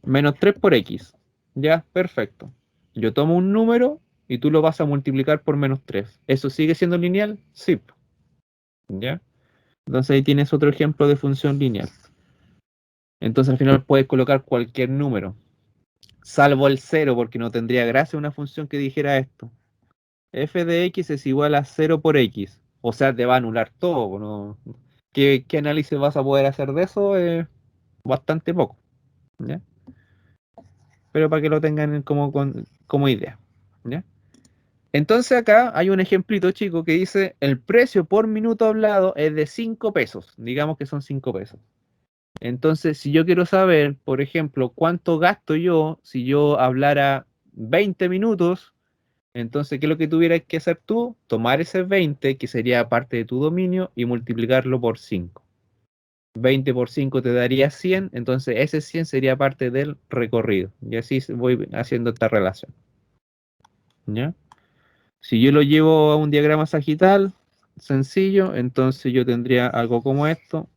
menos 3 por x. Ya, perfecto. Yo tomo un número y tú lo vas a multiplicar por menos 3. ¿Eso sigue siendo lineal? Sí. ¿Ya? Entonces ahí tienes otro ejemplo de función lineal. Entonces al final puedes colocar cualquier número, salvo el 0, porque no tendría gracia una función que dijera esto. F de x es igual a 0 por x. O sea, te va a anular todo, ¿no? ¿Qué análisis vas a poder hacer de eso? Bastante poco. ¿Ya? Pero para que lo tengan como idea. ¿Ya? Entonces acá hay un ejemplito chico que dice el precio por minuto hablado es de 5 pesos. Digamos que son 5 pesos. Entonces, si yo quiero saber, por ejemplo, cuánto gasto yo si yo hablara 20 minutos, entonces, ¿qué es lo que tuvieras que hacer tú? Tomar ese 20, que sería parte de tu dominio, y multiplicarlo por 5. 20 por 5 te daría 100, entonces ese 100 sería parte del recorrido. Y así voy haciendo esta relación. ¿Ya? Si yo lo llevo a un diagrama sagital sencillo, entonces yo tendría algo como esto.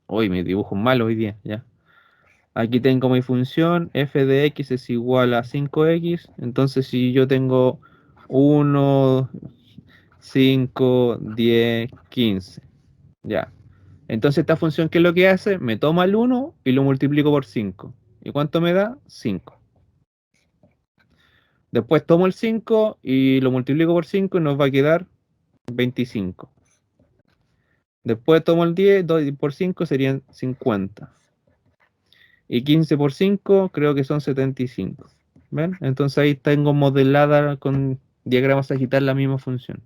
Hoy me dibujo mal hoy día, ya. Aquí tengo mi función, f de x es igual a 5x. Entonces, si yo tengo 1, 5, 10, 15. Ya. Entonces, esta función, ¿qué es lo que hace? Me toma el 1 y lo multiplico por 5. ¿Y cuánto me da? 5. Después tomo el 5 y lo multiplico por 5 y nos va a quedar 25. Después tomo el 10, 2 por 5 serían 50. Y 15 por 5 creo que son 75. ¿Ven? Entonces ahí tengo modelada con diagrama sagital la misma función.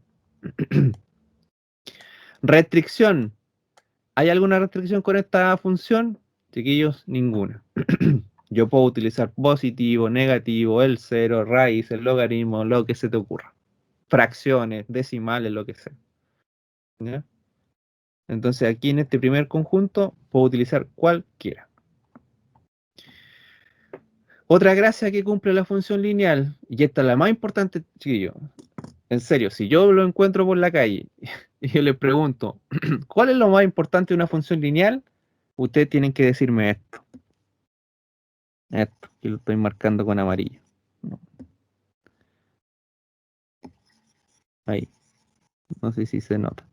Restricción. ¿Hay alguna restricción con esta función? Chiquillos, ninguna. Yo puedo utilizar positivo, negativo, el cero, raíz, el logaritmo, lo que se te ocurra. Fracciones, decimales, lo que sea. ¿Ya? Entonces aquí en este primer conjunto puedo utilizar cualquiera. Otra gracia que cumple la función lineal, y esta es la más importante, chiquillos. En serio, si yo lo encuentro por la calle y yo les pregunto, ¿cuál es lo más importante de una función lineal? Ustedes tienen que decirme esto. Esto, que lo estoy marcando con amarillo. No, ahí. No sé si se nota.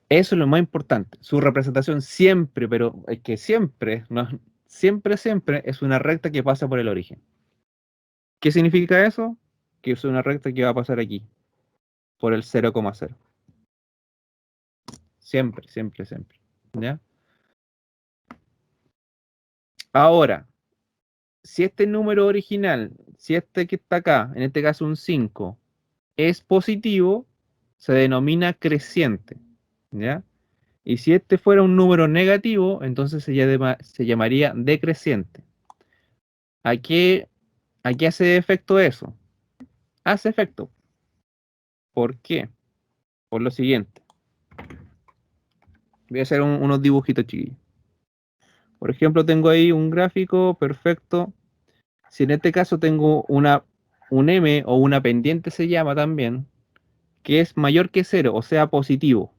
Eso es lo más importante. Su representación siempre, pero es que siempre, no, siempre es una recta que pasa por el origen. ¿Qué significa eso? Que es una recta que va a pasar aquí, por el 0,0. Siempre. ¿Ya? Ahora, si este número original, si este que está acá, en este caso un 5, es positivo, se denomina creciente. ¿Ya? Y si este fuera un número negativo, entonces se llamaría decreciente. ¿A qué hace efecto eso? Hace efecto. ¿Por qué? Por lo siguiente. Voy a hacer unos dibujitos chiquillos. Por ejemplo, tengo ahí un gráfico perfecto. Si en este caso tengo un M o una pendiente se llama también, que es mayor que 0, o sea, positivo.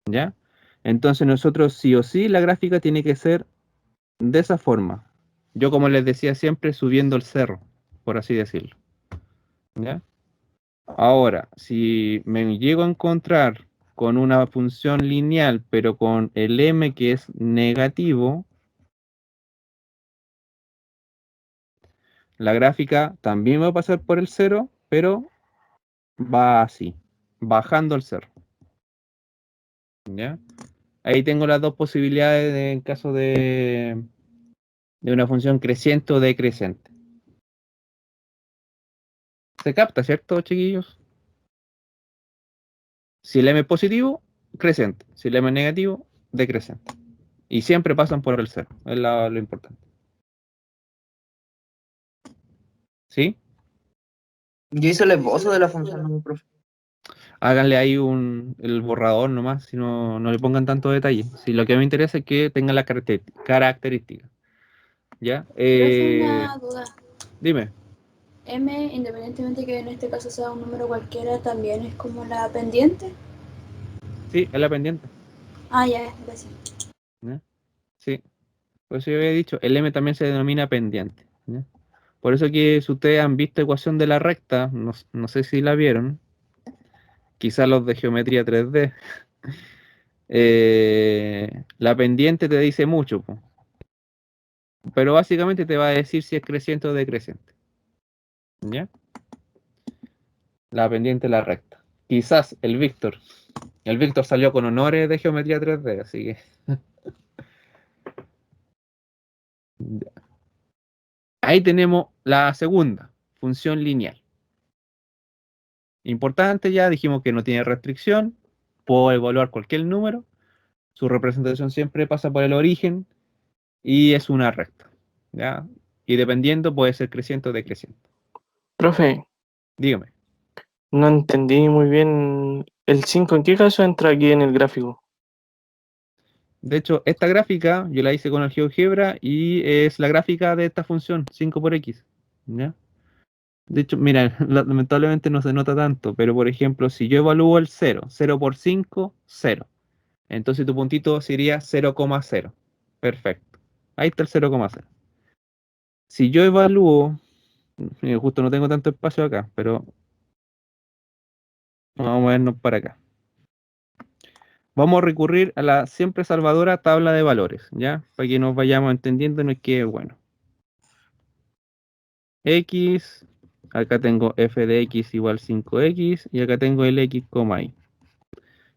¿Ya? Entonces nosotros sí o sí la gráfica tiene que ser de esa forma. Yo, como les decía siempre, subiendo el cerro, por así decirlo. ¿Ya? Ahora, si me llego a encontrar con una función lineal, pero con el m que es negativo, la gráfica también va a pasar por el 0, pero va así, bajando el 0. ¿Ya? Ahí tengo las dos posibilidades en caso de una función creciente o decreciente. ¿Se capta, cierto, chiquillos? Si el m es positivo, creciente. Si el m es negativo, decreciente. Y siempre pasan por el 0. Es lo importante. ¿Sí?
Yo hice el esbozo de la función, ¿no, profe?
háganle ahí el borrador nomás, si no le pongan tanto detalle. Si lo que me interesa es que tengan las características. ¿Ya?
Profe, una duda.
Dime.
M, independientemente que en este caso sea un número cualquiera, también es como la pendiente.
Sí, es la pendiente.
Ah, ya, gracias.
¿Ya? Sí. Por eso yo había dicho, el M también se denomina pendiente. ¿Ya? Por eso que si ustedes han visto ecuación de la recta, no sé si la vieron, quizás los de geometría 3D, la pendiente te dice mucho, po. Pero básicamente te va a decir si es creciente o decreciente. ¿Ya? La pendiente la recta. Quizás el Víctor salió con honores de geometría 3D, así que... Ahí tenemos la segunda, función lineal. Importante ya, dijimos que no tiene restricción, puedo evaluar cualquier número, su representación siempre pasa por el origen y es una recta, ¿ya? Y dependiendo puede ser creciente o decreciente.
Profe,
Dígame.
no entendí muy bien. ¿El 5 en qué caso entra aquí en el gráfico?
De hecho, esta gráfica yo la hice con el GeoGebra y es la gráfica de esta función, 5 por x, ¿ya? De hecho, mira, lamentablemente no se nota tanto, pero por ejemplo, si yo evalúo el 0 por 5, 0. Entonces tu puntito sería 0,0. Perfecto. Ahí está el 0,0. Si yo evalúo, justo no tengo tanto espacio acá, pero vamos a movernos para acá. Vamos a recurrir a la siempre salvadora tabla de valores, ¿ya? Para que nos vayamos entendiendo, no es que, bueno. X, acá tengo f de x igual 5x, y acá tengo el x, y.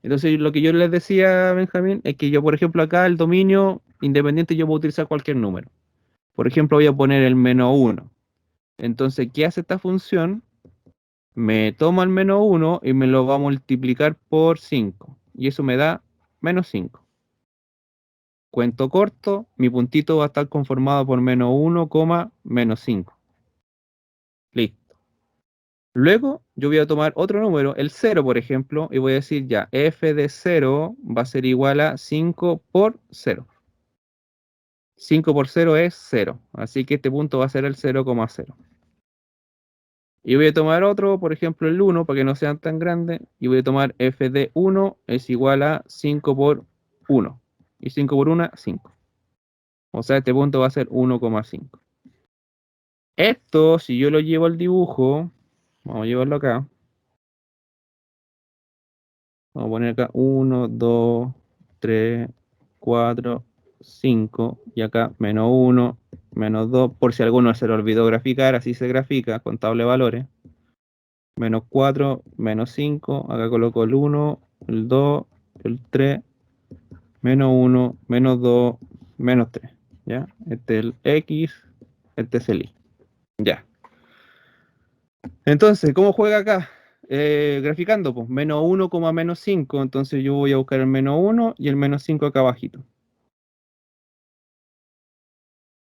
Entonces, lo que yo les decía, Benjamín, es que yo, por ejemplo, acá el dominio independiente yo puedo utilizar cualquier número. Por ejemplo, voy a poner el -1. Entonces, ¿qué hace esta función? Me toma el -1 y me lo va a multiplicar por 5. Y eso me da -5. Cuento corto, mi puntito va a estar conformado por -1, -5. Listo. Luego yo voy a tomar otro número, el 0, por ejemplo, y voy a decir ya, f de 0 va a ser igual a 5 por 0. 5 por 0 es 0, así que este punto va a ser el 0,0. Y voy a tomar otro, por ejemplo el 1, para que no sean tan grandes, y voy a tomar f de 1 es igual a 5 por 1. Y 5 por 1, 5. O sea, este punto va a ser 1,5. Esto, si yo lo llevo al dibujo, vamos a llevarlo acá. Vamos a poner acá 1, 2, 3, 4, 5. Y acá -1, -2. Por si a alguno se le olvidó graficar, así se grafica con tabla de valores. -4, -5. Acá coloco el 1, el 2, el 3, -1, -2, -3. ¿Ya? Este es el X, este es el Y. Ya. Entonces, ¿cómo juega acá? Graficando, pues, -1, -5. Entonces yo voy a buscar el -1 y el -5 acá abajito.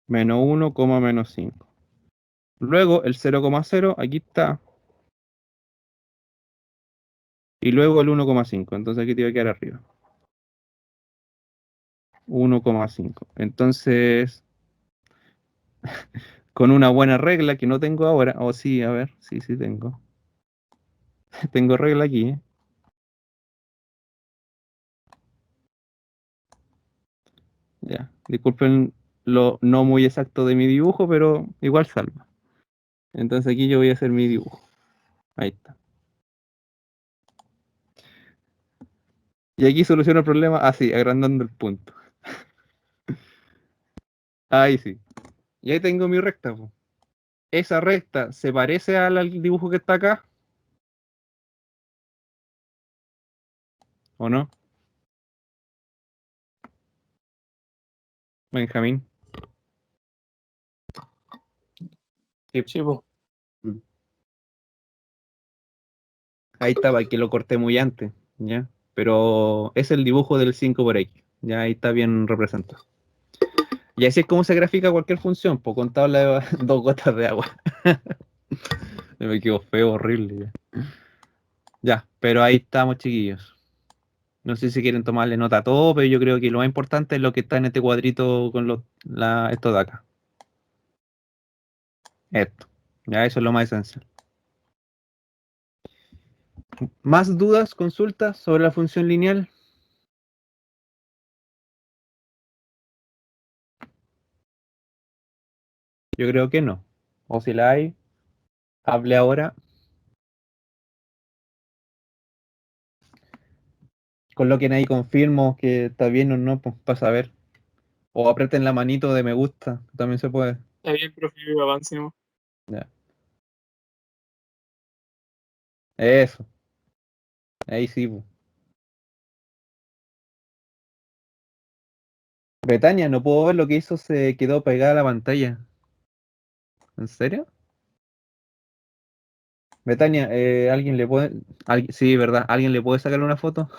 -1, -5. Luego el 0,0, aquí está. Y luego el 1,5. Entonces aquí te va a quedar arriba. 1,5. Entonces, con una buena regla que no tengo ahora. O sí, a ver, sí tengo. Tengo regla aquí. Ya, disculpen lo no muy exacto de mi dibujo, pero igual salva. Entonces aquí yo voy a hacer mi dibujo. Ahí está. Y aquí soluciono el problema así, agrandando el punto. Ahí sí. Y ahí tengo mi recta, po. Esa recta se parece al dibujo que está acá, ¿o no? Benjamín. Sí.
Sí, po.
Ahí estaba, que lo corté muy antes, ¿ya? Pero es el dibujo del 5 por X. Ya ahí está bien representado. Y así es como se grafica cualquier función, pues con tabla de 2 gotas de agua. Me quedó feo, horrible. Ya. Pero ahí estamos, chiquillos. No sé si quieren tomarle nota a todo, pero yo creo que lo más importante es lo que está en este cuadrito con esto de acá. Esto. Ya eso es lo más esencial. ¿Más dudas, consultas sobre la función lineal? Yo creo que no. O si la hay, hable ahora. Coloquen ahí confirmo que está bien o no, pues, para saber. O aprieten la manito de me gusta, también se puede.
Está bien, profe, avancemos.
Ya. Eso, ahí sí, pues. Betania, no puedo ver lo que hizo, se quedó pegada a la pantalla. ¿En serio? Betania, ¿alguien le puede...? Sí, ¿verdad? ¿Alguien le puede sacarle una foto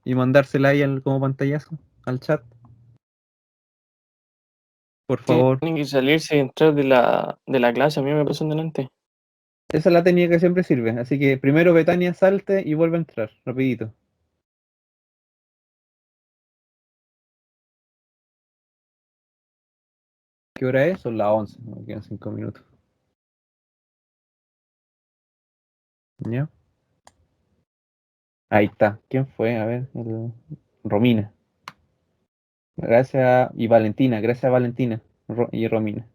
y mandársela ahí como pantallazo al chat? Por favor.
Tienen que salirse y entrar de la clase. A mí me pasó delante.
Esa es la técnica que siempre sirve. Así que primero Betania salte y vuelve a entrar, rapidito. ¿Qué hora es? Son las 11. Me quedan 5 minutos. ¿Ya? Ahí está. ¿Quién fue? A ver. Romina. Gracias. Y Valentina. Gracias, Valentina. Y Romina.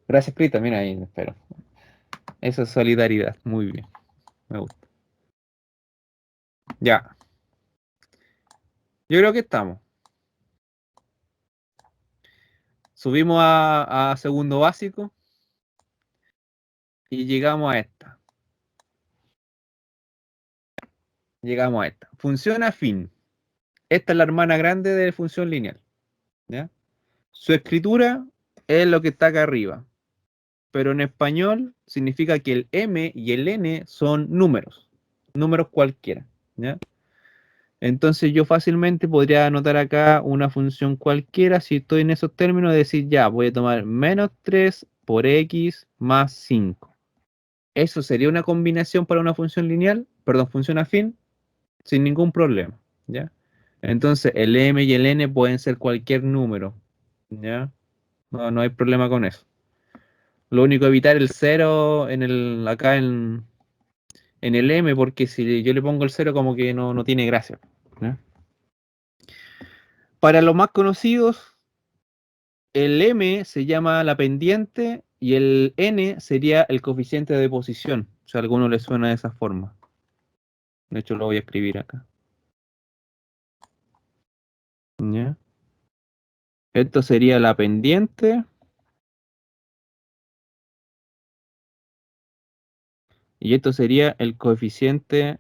Gracias, Crita. Mira ahí, espero. Eso es solidaridad. Muy bien. Me gusta. Ya. Yo creo que estamos. Subimos a segundo básico. Y llegamos a esta. Llegamos a esta. Función afín. Esta es la hermana grande de función lineal. ¿Ya? Su escritura es lo que está acá arriba. Pero en español significa que el M y el N son números. Números cualquiera. ¿Ya? Entonces yo fácilmente podría anotar acá una función cualquiera, si estoy en esos términos, de decir ya, voy a tomar menos 3 por x más 5. Eso sería una combinación para una función lineal, perdón, función afín, sin ningún problema, ¿ya? Entonces el m y el n pueden ser cualquier número, ¿ya? No hay problema con eso. Lo único, evitar el 0 acá en el m, porque si yo le pongo el 0 como que no tiene gracia, ¿ya? Para los más conocidos, el m se llama la pendiente y el n sería el coeficiente de posición. Si a alguno le suena de esa forma. De hecho, lo voy a escribir acá. ¿Ya? Esto sería la pendiente. Y esto sería el coeficiente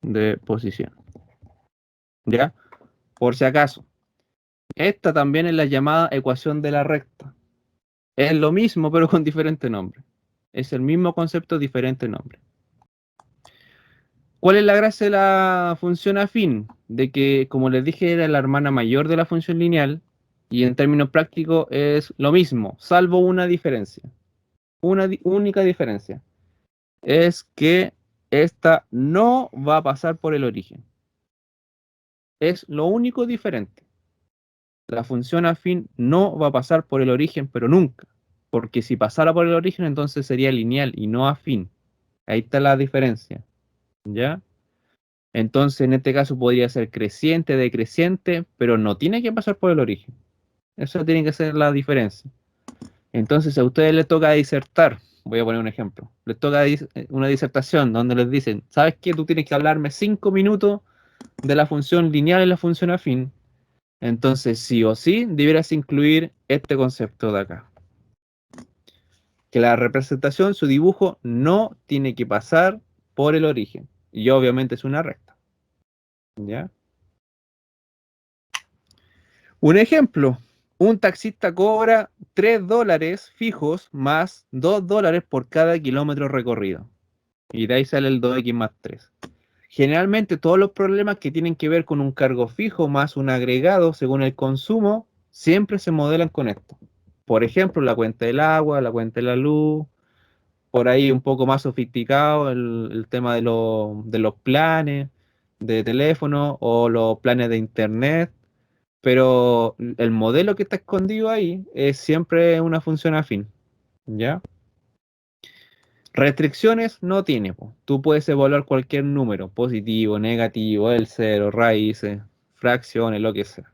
de posición. ¿Ya? Por si acaso. Esta también es la llamada ecuación de la recta. Es lo mismo, pero con diferente nombre. Es el mismo concepto, diferente nombre. ¿Cuál es la gracia de la función afín? De que, como les dije, era la hermana mayor de la función lineal, y en términos prácticos es lo mismo, salvo una diferencia. Una única diferencia. Es que esta no va a pasar por el origen. Es lo único diferente. La función afín no va a pasar por el origen, pero nunca. Porque si pasara por el origen, entonces sería lineal y no afín. Ahí está la diferencia. ¿Ya? Entonces, en este caso podría ser creciente, decreciente, pero no tiene que pasar por el origen. Eso tiene que ser la diferencia. Entonces, a ustedes les toca disertar. Voy a poner un ejemplo. Les toca una disertación donde les dicen, ¿sabes qué? Tú tienes que hablarme 5 minutos de la función lineal y la función afín. Entonces, sí o sí, debieras incluir este concepto de acá. Que la representación, su dibujo, no tiene que pasar por el origen. Y obviamente es una recta. ¿Ya? Un ejemplo. Un taxista cobra $3 fijos más $2 por cada kilómetro recorrido. Y de ahí sale el 2x más 3. Generalmente todos los problemas que tienen que ver con un cargo fijo más un agregado según el consumo, siempre se modelan con esto. por ejemplo, la cuenta del agua, la cuenta de la luz, por ahí un poco más sofisticado el tema de los planes de teléfono o los planes de internet, pero el modelo que está escondido ahí es siempre una función afín, ¿ya? Restricciones no tiene, po. Tú puedes evaluar cualquier número, positivo, negativo, el cero, raíces, fracciones, lo que sea.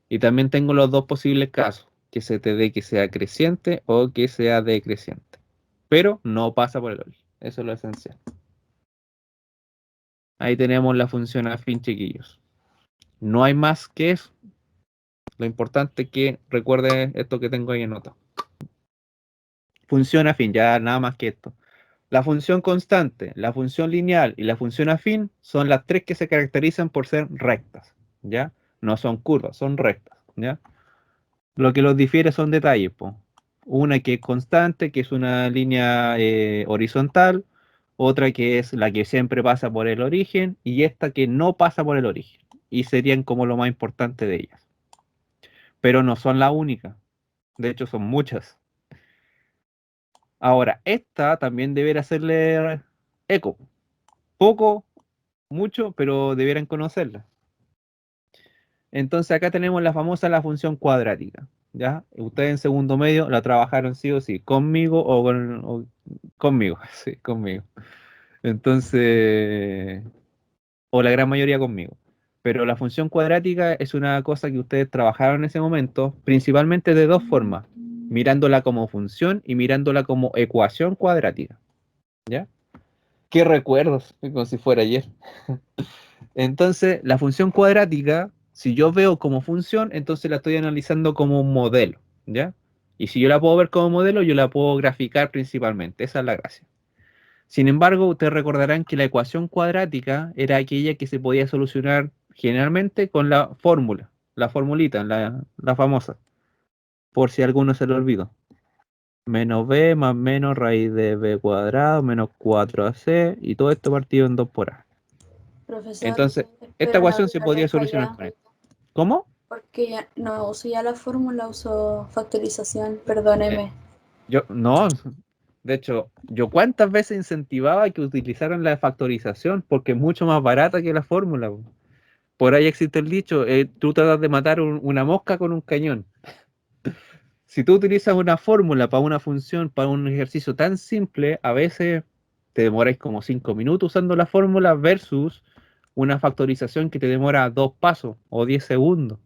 Y también tengo los dos posibles casos, que se te dé que sea creciente o que sea decreciente. Pero no pasa por el origen. Eso es lo esencial. Ahí tenemos la función afín, chiquillos. No hay más que eso. Lo importante es que recuerde esto que tengo ahí anotado. Función afín, ya nada más que esto. La función constante, la función lineal y la función afín son las tres que se caracterizan por ser rectas, ¿ya? No son curvas, son rectas, ¿ya? Lo que los difiere son detalles, po. Una que es constante, que es una línea horizontal, otra que es la que siempre pasa por el origen, y esta que no pasa por el origen, y serían como lo más importante de ellas. Pero no son la única, de hecho son muchas. Ahora, esta también debería hacerle eco, poco, mucho, pero debieran conocerla. Entonces acá tenemos la función cuadrática, ¿ya? Ustedes en segundo medio la trabajaron sí o sí, conmigo o conmigo, sí, conmigo. Entonces, o la gran mayoría conmigo. Pero la función cuadrática es una cosa que ustedes trabajaron en ese momento, principalmente de dos formas, mirándola como función y mirándola como ecuación cuadrática, ¿ya? Qué recuerdos, como si fuera ayer. Entonces, la función cuadrática, si yo veo como función, entonces la estoy analizando como un modelo, ¿ya? Y si yo la puedo ver como modelo, yo la puedo graficar principalmente. Esa es la gracia. Sin embargo, ustedes recordarán que la ecuación cuadrática era aquella que se podía solucionar generalmente con la fórmula, la formulita, la famosa, por si a alguno se lo olvidó. Menos b más menos raíz de b cuadrado menos 4ac y todo esto partido en 2 por a.
Profesor,
Entonces, esta
espero no
ecuación se podría
hablarle
solucionar
callado,
con esto. ¿Cómo?
porque ya no uso ya la fórmula, uso factorización,
Eh,
perdóneme.
yo, no, de hecho, yo cuántas veces incentivaba que utilizaran la factorización porque es mucho más barata que la fórmula, po. Por ahí existe el dicho, tú tratas de matar una mosca con un cañón. Si tú utilizas una fórmula para una función, para un ejercicio tan simple, a veces te demoráis como 5 minutos usando la fórmula versus una factorización que te demora 2 pasos o 10 segundos.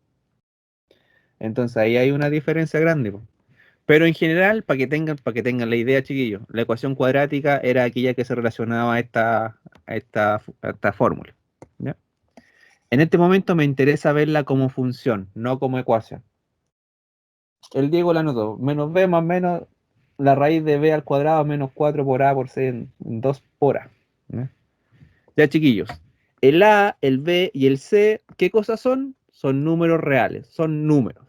Entonces ahí hay una diferencia grande, po. Pero en general, para que tengan la idea, chiquillos, la ecuación cuadrática era aquella que se relacionaba a esta fórmula, ¿ya? En este momento me interesa verla como función, no como ecuación. El Diego la anotó, menos b más menos la raíz de b al cuadrado menos 4 por a por c en 2 por a, ¿ya? Ya, chiquillos, el a, el b y el c, ¿qué cosas son? Son números reales, son números.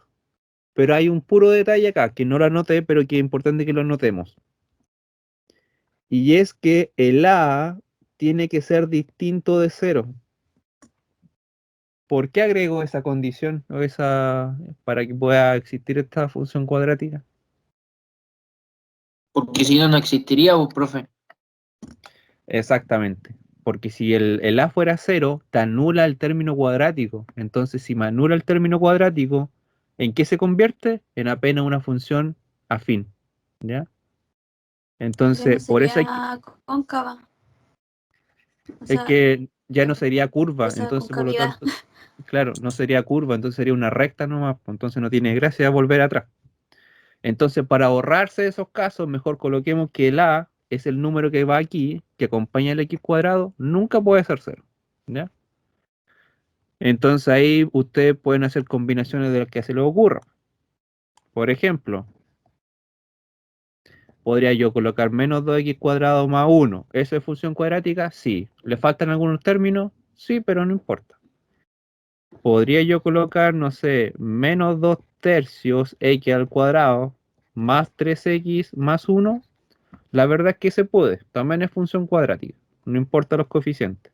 Pero hay un puro detalle acá, que no lo anoté, pero que es importante que lo anotemos. Y es que el a tiene que ser distinto de 0. ¿Por qué agrego esa condición o para que pueda existir esta función cuadrática?
Porque si no, no existiría, vos, profe.
Exactamente. Porque si el a fuera 0, te anula el término cuadrático. Entonces, si me anula el término cuadrático, ¿en qué se convierte? En apenas una función afín, ¿ya?
Ya no
Entonces, por eso
sería cóncava, o
es
sea,
que ya no sería curva.
esa
Entonces, por lo
concavidad.
tanto, claro, no sería curva, entonces sería una recta nomás. Pues, entonces no tiene gracia volver atrás. Entonces, para ahorrarse esos casos, mejor coloquemos que el a es el número que va aquí, que acompaña el x cuadrado, nunca puede ser 0, ¿ya? Entonces ahí ustedes pueden hacer combinaciones de las que se les ocurra. Por ejemplo, podría yo colocar menos 2x cuadrado más 1. ¿Eso es función cuadrática? Sí. ¿Le faltan algunos términos? Sí, pero no importa. Podría yo colocar, no sé, menos 2 tercios x al cuadrado más 3x más 1. La verdad es que se puede. También es función cuadrática. No importa los coeficientes.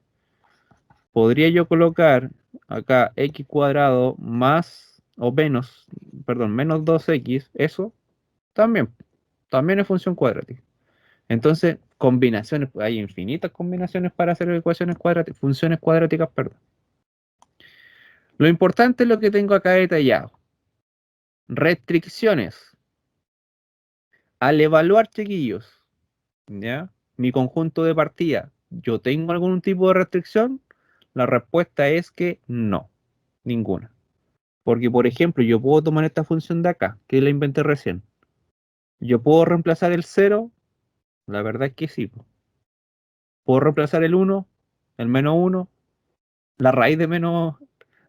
Podría yo colocar acá x cuadrado más o menos 2x, eso también es función cuadrática. Entonces, combinaciones, hay infinitas combinaciones para hacer ecuaciones cuadráticas, funciones cuadráticas, perdón. Lo importante es lo que tengo acá detallado. Restricciones. Al evaluar, chiquillos, ¿ya? Mi conjunto de partida, ¿yo tengo algún tipo de restricción? La respuesta es que no, ninguna. Porque, por ejemplo, yo puedo tomar esta función de acá, que la inventé recién. ¿Yo puedo reemplazar el 0? La verdad es que sí. ¿Puedo reemplazar el 1? ¿El menos 1? La raíz de menos...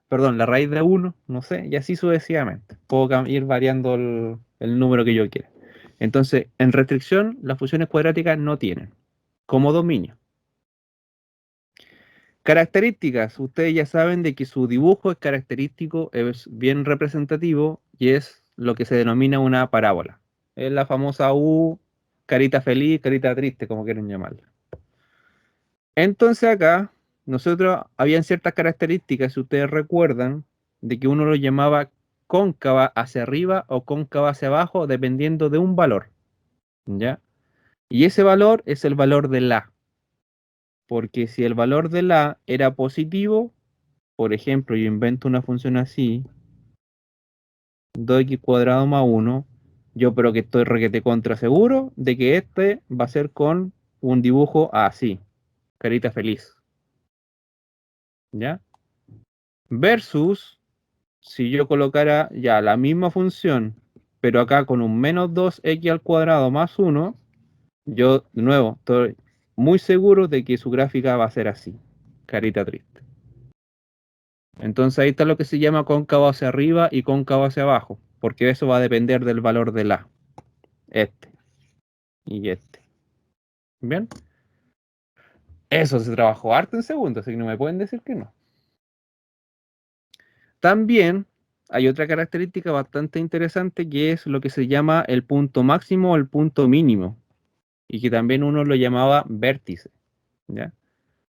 Perdón, la raíz de 1, no sé, y así sucesivamente. Puedo ir variando el número que yo quiera. Entonces, en restricción, las funciones cuadráticas no tienen, como dominio. Características, ustedes ya saben de que su dibujo es característico, es bien representativo y es lo que se denomina una parábola. Es la famosa U, carita feliz, carita triste, como quieren llamarla. Entonces acá, nosotros habían ciertas características, si ustedes recuerdan, de que uno lo llamaba cóncava hacia arriba o cóncava hacia abajo, dependiendo de un valor, ¿ya? Y ese valor es el valor de la. Porque si el valor de la era positivo, por ejemplo, yo invento una función así, 2x² más 1, yo pero que estoy requete contra seguro de que este va a ser con un dibujo así, carita feliz, ¿ya? Versus, si yo colocara ya la misma función, pero acá con un menos 2x² más 1, yo de nuevo estoy muy seguro de que su gráfica va a ser así, carita triste. Entonces ahí está lo que se llama cóncavo hacia arriba y cóncavo hacia abajo, porque eso va a depender del valor de la. Este y este. ¿Bien? Eso se trabajó harto en segundo, así que no me pueden decir que no. También hay otra característica bastante interesante que es lo que se llama el punto máximo o el punto mínimo, y que también uno lo llamaba vértice, ¿ya?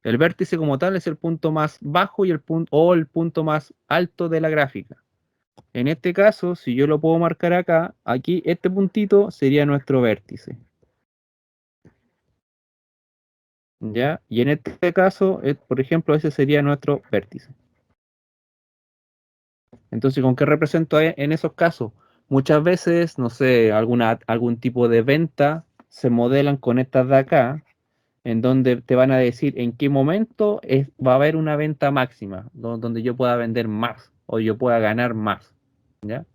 El vértice como tal es el punto más bajo y el punto más alto de la gráfica. En este caso, si yo lo puedo marcar acá, aquí este puntito sería nuestro vértice, ¿ya? Y en este caso, por ejemplo, ese sería nuestro vértice. Entonces, ¿con qué represento en esos casos? Muchas veces, no sé, algún tipo de venta se modelan con estas de acá, en donde te van a decir en qué momento va a haber una venta máxima, donde yo pueda vender más o yo pueda ganar más, ¿ya?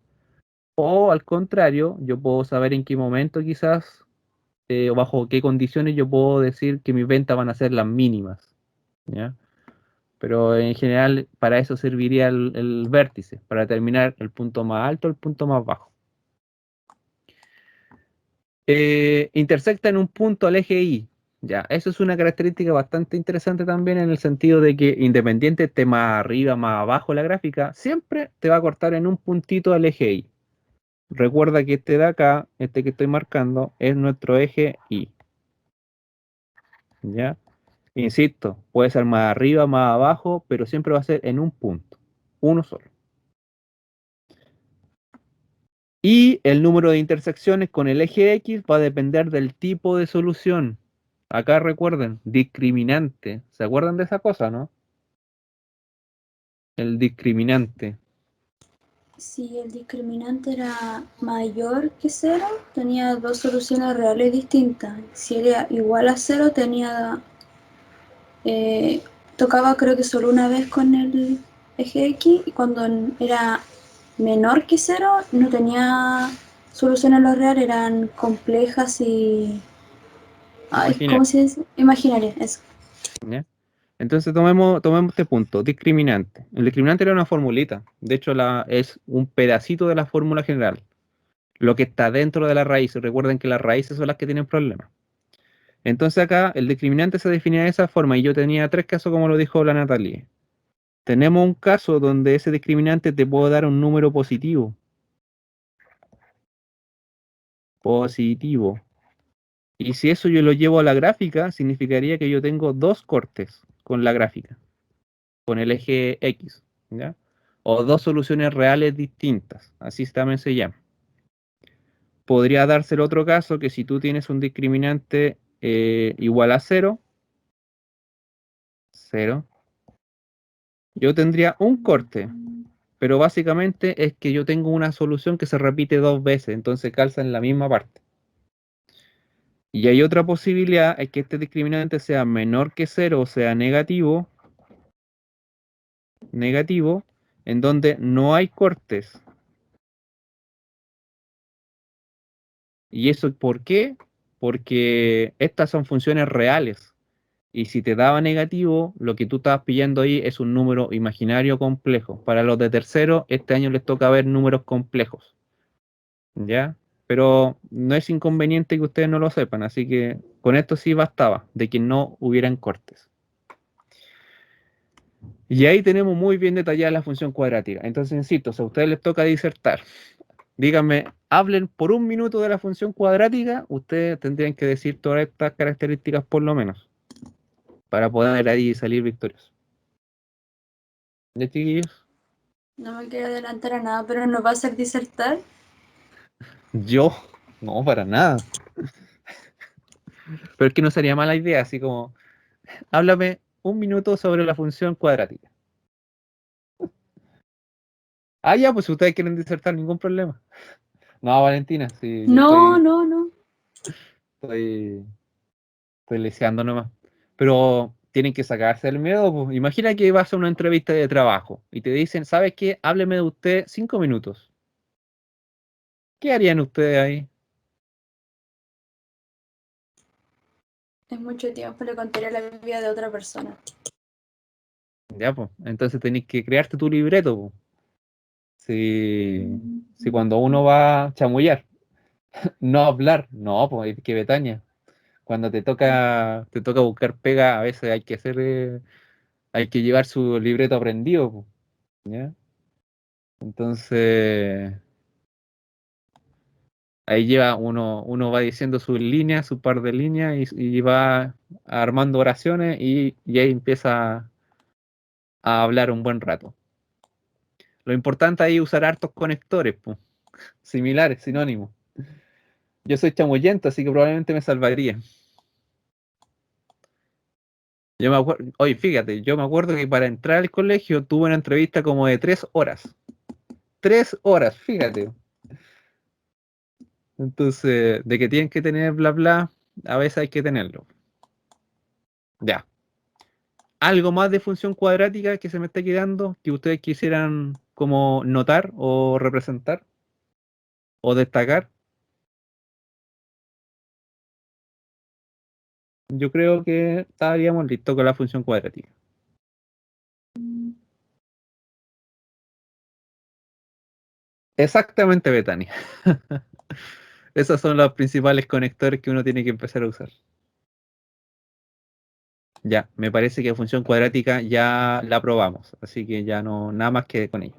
O al contrario, yo puedo saber en qué momento quizás o bajo qué condiciones yo puedo decir que mis ventas van a ser las mínimas, ¿ya? Pero en general para eso serviría el vértice, para determinar el punto más alto, el punto más bajo. Intersecta en un punto al eje Y. Ya, eso es una característica bastante interesante también en el sentido de que independiente esté más arriba, más abajo la gráfica, siempre te va a cortar en un puntito al eje Y. Recuerda que este de acá, este que estoy marcando, es nuestro eje Y. ¿Ya? Insisto, puede ser más arriba, más abajo, pero siempre va a ser en un punto, uno solo. Y el número de intersecciones con el eje X va a depender del tipo de solución. Acá recuerden, discriminante. ¿Se acuerdan de esa cosa, no? El discriminante.
Si el discriminante era mayor que 0, tenía dos soluciones reales distintas. Si era igual a 0, tocaba creo que solo una vez con el eje X, y cuando era menor que 0 no tenía soluciones lo real, eran complejas y... Ay, ¿cómo se dice? Imaginarias, eso.
¿Ya? Entonces tomemos este punto, discriminante. El discriminante era una formulita. De hecho, es un pedacito de la fórmula general. Lo que está dentro de la raíz. Recuerden que las raíces son las que tienen problemas. Entonces acá el discriminante se definía de esa forma y yo tenía 3 casos como lo dijo la Natalie. Tenemos un caso donde ese discriminante te puede dar un número positivo. Positivo. Y si eso yo lo llevo a la gráfica, significaría que yo tengo 2 cortes con la gráfica, con el eje X, ¿ya? o dos soluciones reales distintas, así también se llama. Podría darse el otro caso que si tú tienes un discriminante igual a 0, yo tendría un corte, pero básicamente es que yo tengo una solución que se repite dos veces, entonces calza en la misma parte. Y hay otra posibilidad, es que este discriminante sea menor que 0, o sea negativo, en donde no hay cortes. ¿Y eso por qué? Porque estas son funciones reales. Y si te daba negativo, lo que tú estabas pillando ahí es un número imaginario complejo. Para los de tercero, este año les toca ver números complejos. ¿Ya? Pero no es inconveniente que ustedes no lo sepan, así que con esto sí bastaba, de que no hubieran cortes. Y ahí tenemos muy bien detallada la función cuadrática. Entonces, insisto, si a ustedes les toca disertar, díganme, hablen por un minuto de la función cuadrática, ustedes tendrían que decir todas estas características por lo menos, para poder ahí salir victoriosos. ¿Ya, chiquillos?
No me quiero adelantar a nada, pero nos va a hacer disertar.
Yo, no, para nada. Pero es que no sería mala idea, así como, háblame un minuto sobre la función cuadrática. Ah, ya, pues si ustedes quieren disertar, ningún problema. No, Valentina, sí, yo
No, no, no.
estoy leseando nomás. Pero tienen que sacarse el miedo, pues. Imagina que vas a una entrevista de trabajo y te dicen, ¿sabes qué? Hábleme de usted 5 minutos. ¿Qué harían ustedes ahí?
Es mucho tiempo, le contaría la vida de otra persona.
Ya, pues. Entonces tenés que crearte tu libreto, pues. Si cuando uno va a chamullar, no hablar, no, pues es que Betania. Cuando te toca buscar pega, a veces hay que hacer, hay que llevar su libreto aprendido, pues, ¿ya? Entonces, ahí lleva uno va diciendo sus líneas, su par de líneas, y va armando oraciones y ahí empieza a hablar un buen rato. Lo importante ahí es usar hartos conectores, pues, similares, sinónimos. Yo soy chamullento, así que probablemente me salvaría. Yo me acuerdo, oye, fíjate, yo me acuerdo que para entrar al colegio tuve una entrevista como de 3 horas. 3 horas, fíjate. Entonces, de que tienen que tener bla bla, a veces hay que tenerlo. Ya. ¿Algo más de función cuadrática que se me esté quedando que ustedes quisieran como notar o representar o destacar? Yo creo que estaríamos listos con la función cuadrática. Exactamente, Betania. Esos son los principales conectores que uno tiene que empezar a usar. Ya, me parece que función cuadrática ya la probamos, así que ya no, nada más que con ella.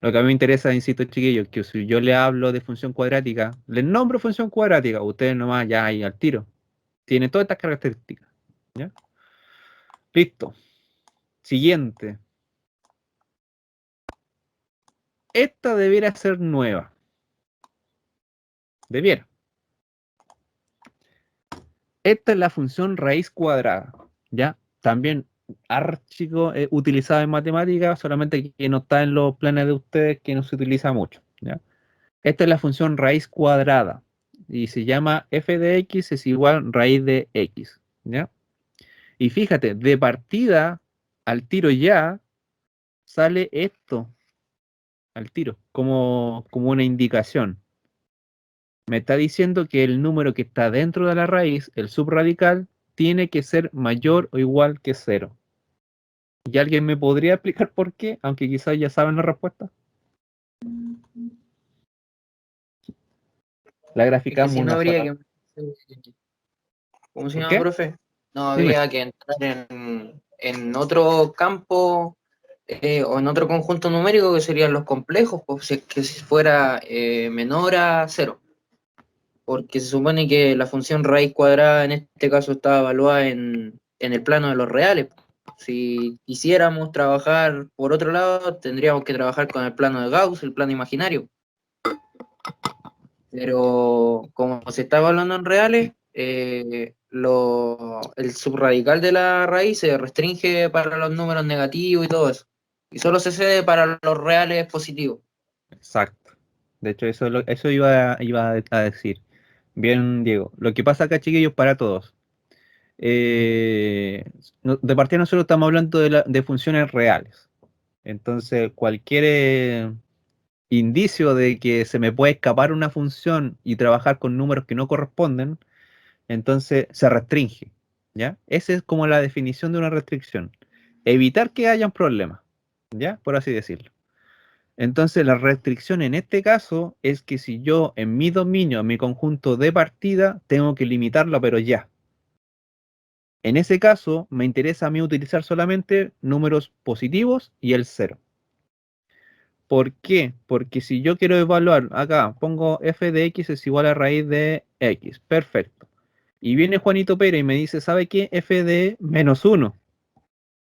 Lo que a mí me interesa, insisto, chiquillos, que si yo le hablo de función cuadrática, les nombro función cuadrática, ustedes nomás ya ahí al tiro. Tiene todas estas características. ¿Ya? Listo. Siguiente. Esta debiera ser nueva. Debiera. Esta es la función raíz cuadrada. ¿Ya? También archico utilizada en matemáticas, solamente que no está en los planes de ustedes, que no se utiliza mucho. ¿Ya? Esta es la función raíz cuadrada. Y se llama f de x es igual raíz de x. ¿Ya? Y fíjate, de partida, al tiro ya, sale esto, al tiro, como una indicación. Me está diciendo que el número que está dentro de la raíz, el subradical, tiene que ser mayor o igual que 0. ¿Y alguien me podría explicar por qué? Aunque quizás ya saben la respuesta. La
Es que
graficamos
si no
una
habría
sola.
que... ¿Cómo se
¿Por
llama,
qué?
profe? No
Dime.
habría que entrar en otro campo o en otro conjunto numérico que serían los complejos, pues si es que si fuera menor a 0. Porque se supone que la función raíz cuadrada en este caso está evaluada en el plano de los reales. Si quisiéramos trabajar por otro lado, tendríamos que trabajar con el plano de Gauss, el plano imaginario. Pero como se está evaluando en reales, el subradical de la raíz se restringe para los números negativos y todo eso. Y solo se cede para los reales positivos.
Exacto. De hecho, eso iba a decir. Bien, Diego. Lo que pasa acá, chiquillos, para todos. De partida nosotros estamos hablando de funciones reales. Entonces, cualquier indicio de que se me puede escapar una función y trabajar con números que no corresponden, entonces se restringe. ¿Ya? Esa es como la definición de una restricción. Evitar que hayan problemas. ¿Ya? Por así decirlo. Entonces, la restricción en este caso es que si yo en mi dominio, en mi conjunto de partida, tengo que limitarlo, pero ya. En ese caso, me interesa a mí utilizar solamente números positivos y el 0. ¿Por qué? Porque si yo quiero evaluar, acá pongo f de x es igual a raíz de x. Perfecto. Y viene Juanito Pérez y me dice, ¿sabe qué? F de menos 1.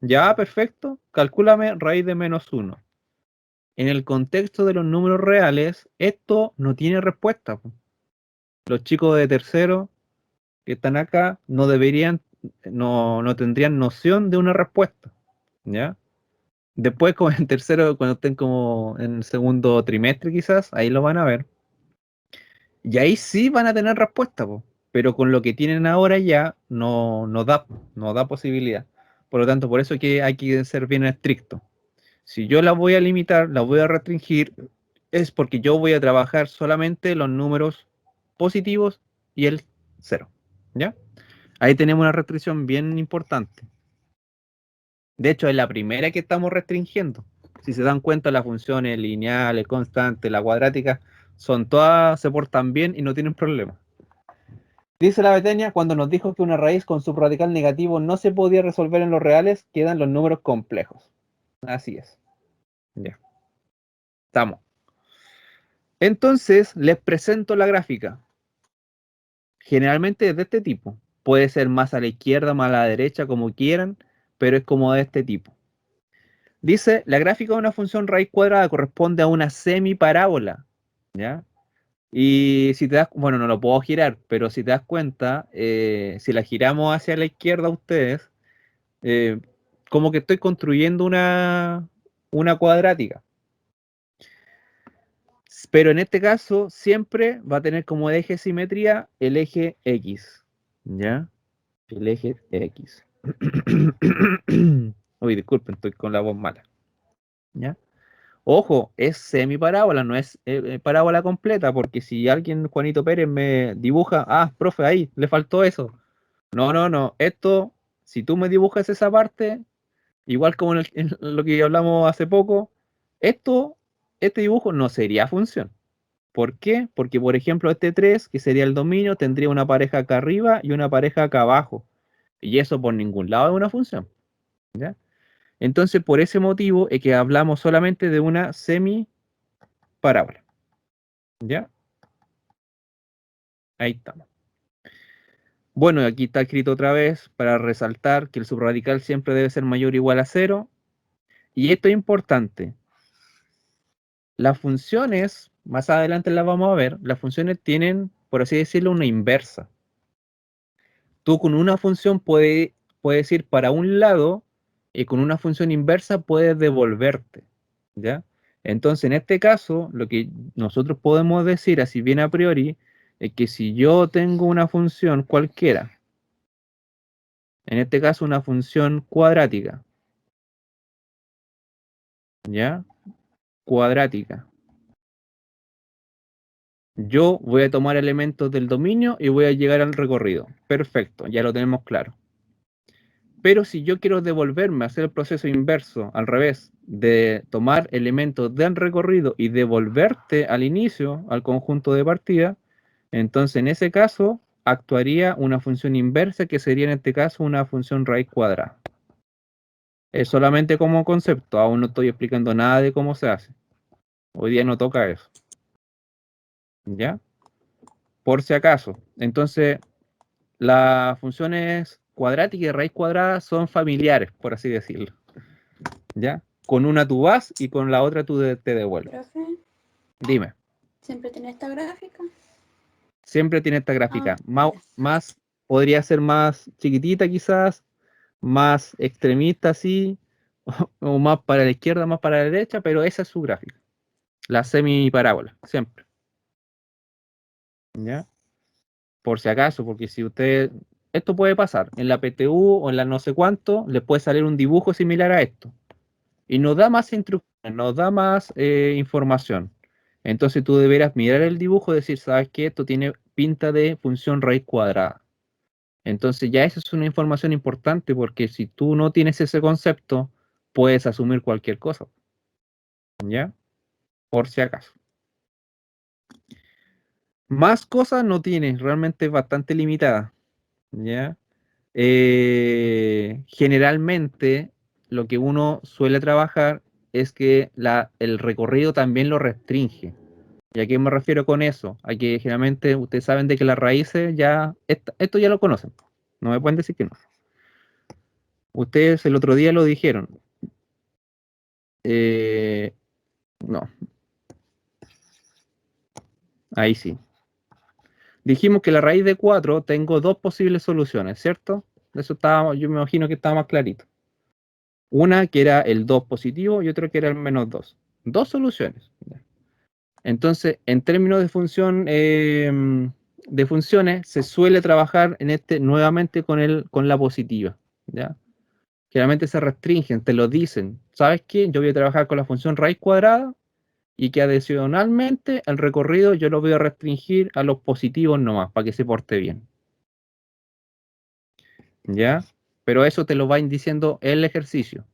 Ya, perfecto. Calcúlame raíz de menos 1. En el contexto de los números reales, esto no tiene respuesta, po. Los chicos de tercero que están acá no tendrían noción de una respuesta, ¿ya? Después, como en tercero, cuando estén como en segundo trimestre quizás, ahí lo van a ver. Y ahí sí van a tener respuesta, po. Pero con lo que tienen ahora ya no da posibilidad. Por lo tanto, por eso que hay que ser bien estricto. Si yo la voy a limitar, la voy a restringir, es porque yo voy a trabajar solamente los números positivos y el 0. ¿Ya? Ahí tenemos una restricción bien importante. De hecho, es la primera que estamos restringiendo. Si se dan cuenta, las funciones lineales, constantes, la cuadrática, se portan bien y no tienen problemas. Dice la Betenia, cuando nos dijo que una raíz con subradical negativo no se podía resolver en los reales, quedan los números complejos. Así es. Ya. Estamos. Entonces, les presento la gráfica. Generalmente es de este tipo. Puede ser más a la izquierda, más a la derecha, como quieran, pero es como de este tipo. Dice, la gráfica de una función raíz cuadrada corresponde a una semiparábola, ¿ya? Y si te das, bueno, no lo puedo girar, pero si te das cuenta, si la giramos hacia la izquierda ustedes, eh, como que estoy construyendo una cuadrática. Pero en este caso siempre va a tener como eje de simetría el eje X, ¿ya? El eje X. Uy, disculpen, estoy con la voz mala, ¿ya? Ojo, es semiparábola, no es parábola completa, porque si alguien, Juanito Pérez, me dibuja, profe, ahí, le faltó eso. No, no, no, esto, si tú me dibujas esa parte, igual como en lo que hablamos hace poco, este dibujo no sería función. ¿Por qué? Porque, por ejemplo, este 3, que sería el dominio, tendría una pareja acá arriba y una pareja acá abajo. Y eso por ningún lado es una función, ¿ya? Entonces, por ese motivo es que hablamos solamente de una semiparábola, ¿ya? Ahí estamos. Bueno, aquí está escrito otra vez para resaltar que el subradical siempre debe ser mayor o igual a 0. Y esto es importante. Las funciones, más adelante las vamos a ver, las funciones tienen, por así decirlo, una inversa. Tú con una función puedes ir para un lado y con una función inversa puedes devolverte, ¿ya? Entonces, en este caso, lo que nosotros podemos decir, así bien a priori, es que si yo tengo una función cualquiera, en este caso una función cuadrática, ¿ya? Cuadrática. Yo voy a tomar elementos del dominio y voy a llegar al recorrido. Perfecto, ya lo tenemos claro. Pero si yo quiero devolverme, hacer el proceso inverso, al revés, de tomar elementos del recorrido y devolverte al inicio, al conjunto de partida, entonces en ese caso actuaría una función inversa que sería en este caso una función raíz cuadrada. Es solamente como concepto, aún no estoy explicando nada de cómo se hace. Hoy día no toca eso. ¿Ya? Por si acaso. Entonces, las funciones cuadrática y raíz cuadrada son familiares, por así decirlo. ¿Ya? Con una tú vas y con la otra tú te devuelves.
Profe,
Dime.
¿siempre tiene esta gráfica?
Siempre tiene esta gráfica.
Ah,
Más, podría ser más chiquitita quizás, más extremista así, o más para la izquierda, más para la derecha, pero esa es su gráfica. La semiparábola, siempre. ¿Ya? Por si acaso, porque si usted... Esto puede pasar. En la PTU o en la no sé cuánto, le puede salir un dibujo similar a esto. Y nos da más instrucciones, nos da más información. Entonces tú deberás mirar el dibujo y decir, ¿sabes qué? Esto tiene pinta de función raíz cuadrada. Entonces ya eso es una información importante porque si tú no tienes ese concepto, puedes asumir cualquier cosa. ¿Ya? Por si acaso. Más cosas no tienes, realmente es bastante limitada. ¿Ya? Generalmente lo que uno suele trabajar es que el recorrido también lo restringe. ¿Y a qué me refiero con eso? A que generalmente ustedes saben de que las raíces ya, esto ya lo conocen. No me pueden decir que no. Ustedes el otro día lo dijeron. No, ahí sí. Dijimos que la raíz de 4 tengo dos posibles soluciones, ¿cierto? Eso estaba, yo me imagino que estaba más clarito. Una que era el 2 positivo y otra que era el -2. Dos soluciones. Entonces, en términos de de funciones, se suele trabajar en nuevamente con la positiva. ¿Ya? Generalmente se restringen, te lo dicen. ¿Sabes qué? Yo voy a trabajar con la función raíz cuadrada y que adicionalmente el recorrido yo lo voy a restringir a los positivos nomás, para que se porte bien. ¿Ya? Pero eso te lo va diciendo el ejercicio.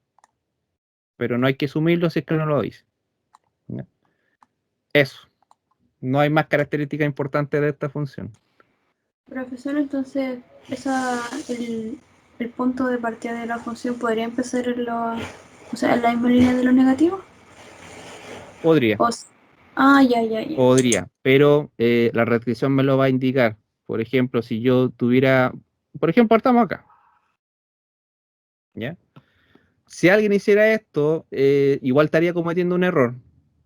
Pero no hay que asumirlo si es que no lo dice. ¿Ya? Eso. No hay más características importantes de esta función.
profesor, entonces, el punto de partida de la función podría empezar o sea, en la misma línea de los negativos.
Podría,
Ya.
podría, pero la restricción me lo va a indicar. Por ejemplo, si yo tuviera, por ejemplo, partamos acá. ¿Ya? Si alguien hiciera esto, igual estaría cometiendo un error.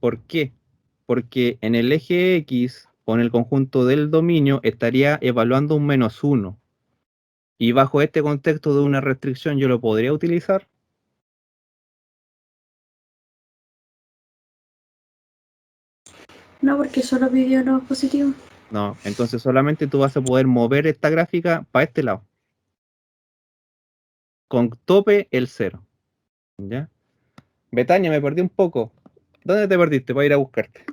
¿Por qué? Porque en el eje X o en el conjunto del dominio estaría evaluando un -1. Y bajo este contexto de una restricción yo lo podría utilizar.
No, porque solo pidió los positivos.
No, entonces solamente tú vas a poder mover esta gráfica para este lado. Con tope el 0. ¿Ya? Betania, me perdí un poco. ¿Dónde te perdiste? Para ir a buscarte.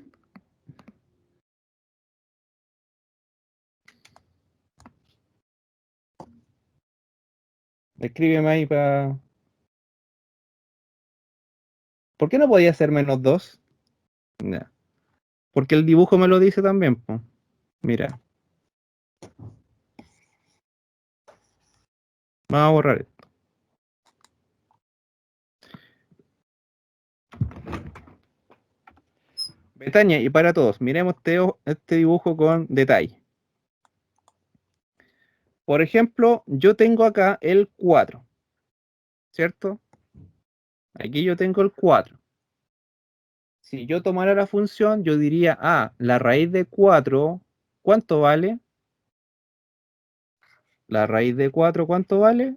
Escríbeme ahí para... ¿Por qué no podía ser -2? Ya. Porque el dibujo me lo dice también, po. Mira. Vamos a borrar esto. Betania, y para todos, miremos este dibujo con detalle. Por ejemplo, yo tengo acá el 4, ¿cierto? Aquí yo tengo el 4. Si yo tomara la función, yo diría, la raíz de 4, ¿cuánto vale? La raíz de 4, ¿cuánto vale?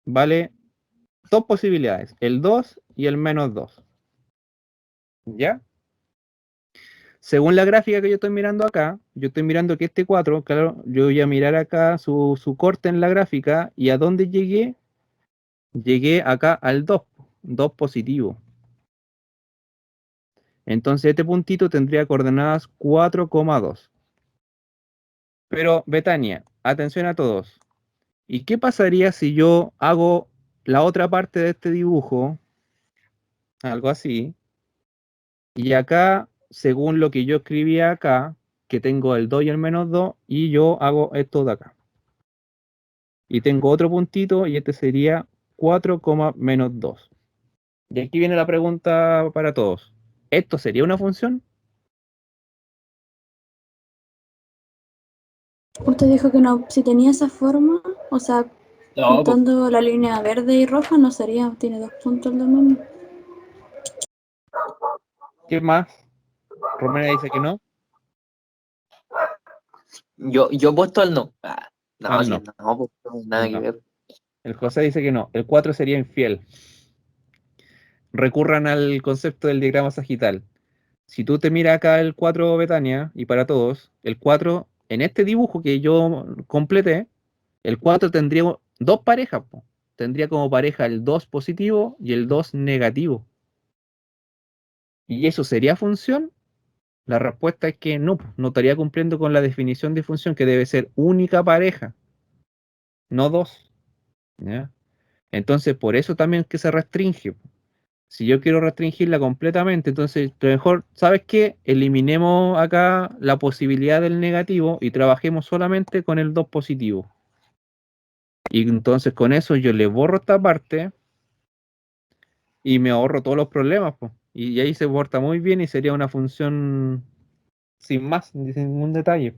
Vale dos posibilidades, el 2 y el -2. ¿Ya? Según la gráfica que yo estoy mirando acá, yo estoy mirando que este 4, claro, yo voy a mirar acá su corte en la gráfica y a dónde llegué, llegué acá al 2, 2 positivo. Entonces este puntito tendría coordenadas 4,2. Pero Betania, atención a todos. ¿Y qué pasaría si yo hago la otra parte de este dibujo, algo así, y acá, según lo que yo escribí acá, que tengo el 2 y el -2, y yo hago esto de acá? Y tengo otro puntito, y este sería 4, -2. Y aquí viene la pregunta para todos. ¿Esto sería una función?
Usted dijo que no, si tenía esa forma, o sea,
No, pues,
juntando la línea verde y roja no sería, tiene 2 puntos el dominio.
¿Qué más? Romena dice que no.
yo he puesto el no. No,
Al
sí,
no.
no, pues, no, nada que
No.
ver.
El José dice que no. El 4 sería infiel. Recurran al concepto del diagrama sagital. Si tú te miras acá el 4 Betania, y para todos, el 4, en este dibujo que yo completé, el 4 tendría dos parejas, po. Tendría como pareja el 2 positivo y el 2 negativo. ¿Y eso sería función? La respuesta es que no, no estaría cumpliendo con la definición de función, que debe ser única pareja, no dos. ¿Ya? Entonces, por eso también que se restringe. Si yo quiero restringirla completamente, entonces lo mejor, ¿sabes qué? Eliminemos acá la posibilidad del negativo y trabajemos solamente con el 2 positivo. Y entonces con eso yo le borro esta parte y me ahorro todos los problemas, po. Y ahí se porta muy bien y sería una función sin más, sin ningún detalle.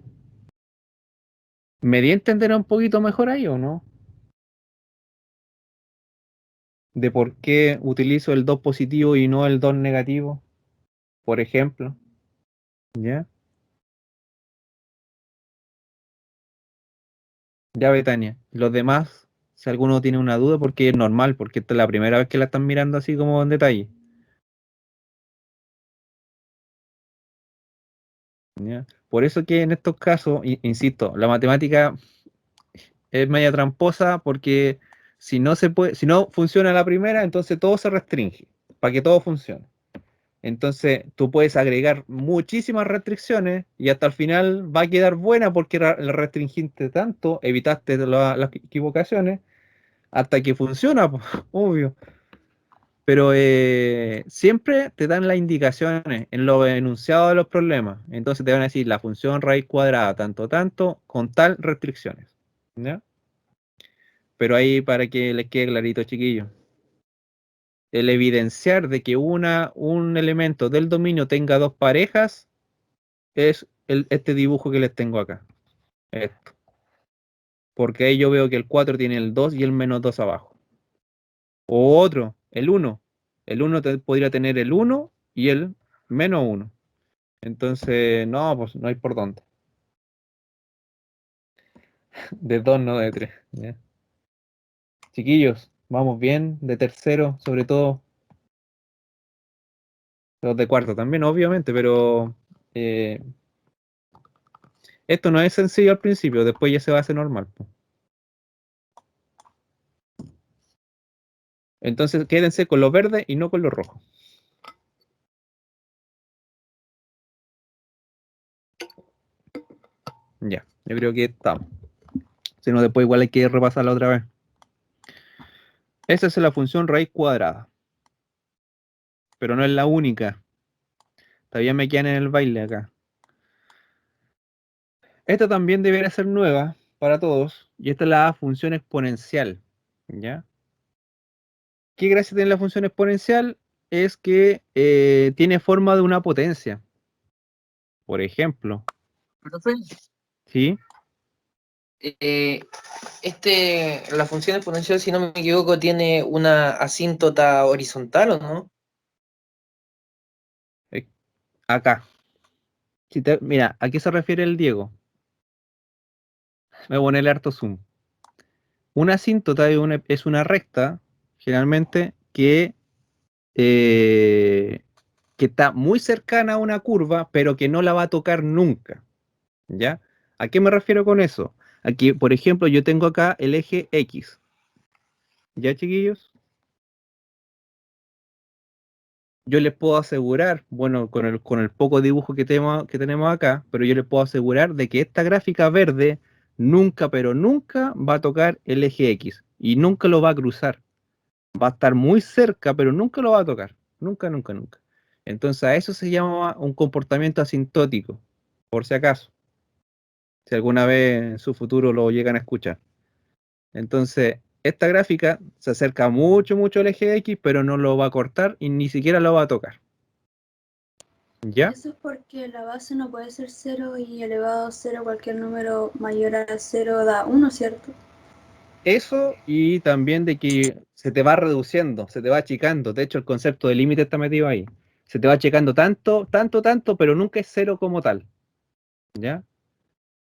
¿Me di a entender un poquito mejor ahí o no? De por qué utilizo el 2 positivo y no el 2 negativo, por ejemplo. ¿Ya? Ya, Betania. Los demás, si alguno tiene una duda, porque es normal, porque esta es la primera vez que la están mirando así como en detalle. ¿Ya? Por eso que en estos casos, insisto, la matemática es media tramposa porque si no se puede, si no funciona la primera, entonces todo se restringe para que todo funcione. Entonces tú puedes agregar muchísimas restricciones y hasta el final va a quedar buena porque la restringiste tanto, evitaste las equivocaciones hasta que funciona, pues, obvio. Pero siempre te dan las indicaciones en los enunciados de los problemas. Entonces te van a decir la función raíz cuadrada, tanto, tanto, con tal restricciones. ¿Ya? Pero ahí para que les quede clarito, chiquillos. El evidenciar de que un elemento del dominio tenga dos parejas es este dibujo que les tengo acá. Esto. Porque ahí yo veo que el 4 tiene el 2 y el menos 2 abajo. O otro, el 1. El 1 podría tener el 1 y el menos 1. Entonces, no, pues no hay por dónde. De 2, no de 3. Chiquillos, vamos bien. De tercero, sobre todo. Los de cuarto también, obviamente, pero eh, esto no es sencillo al principio, después ya se va a hacer normal, po. Entonces, quédense con los verdes y no con los rojos. Ya, yo creo que estamos. Si no, después igual hay que repasarla otra vez. Esa es la función raíz cuadrada, pero no es la única. Todavía me quedan en el baile acá. Esta también debería ser nueva para todos, y esta es la función exponencial. ¿Ya? ¿Qué gracia tiene la función exponencial? Es que tiene forma de una potencia. Por ejemplo,
Profe,
¿sí?
eh, la función exponencial, si no me equivoco, tiene una asíntota horizontal, ¿o no?
Eh, Acá. Mira, ¿a qué se refiere el Diego? Me voy a ponerle harto zoom. Una asíntota es una recta, generalmente, eh, que está muy cercana a una curva, pero que no la va a tocar nunca. ¿Ya? ¿A qué me refiero con eso? Aquí, por ejemplo, yo tengo acá el eje X. ¿Ya, chiquillos? Yo les puedo asegurar, bueno, con el poco dibujo que tenemos acá, pero yo les puedo asegurar de que esta gráfica verde nunca, pero nunca va a tocar el eje X y nunca lo va a cruzar. Va a estar muy cerca, pero nunca lo va a tocar. Nunca, nunca, nunca. Entonces a eso se llama un comportamiento asintótico, por si acaso, si alguna vez en su futuro lo llegan a escuchar. Entonces, esta gráfica se acerca mucho, mucho al eje X, pero no lo va a cortar y ni siquiera lo va a tocar. ¿Ya?
Eso es porque la base no puede ser 0 y elevado a 0, cualquier número mayor a 0 da 1, ¿cierto?
Eso y también de que se te va reduciendo, se te va achicando. De hecho, el concepto de límite está metido ahí. Se te va achicando tanto, tanto, tanto, pero nunca es cero como tal. ¿Ya?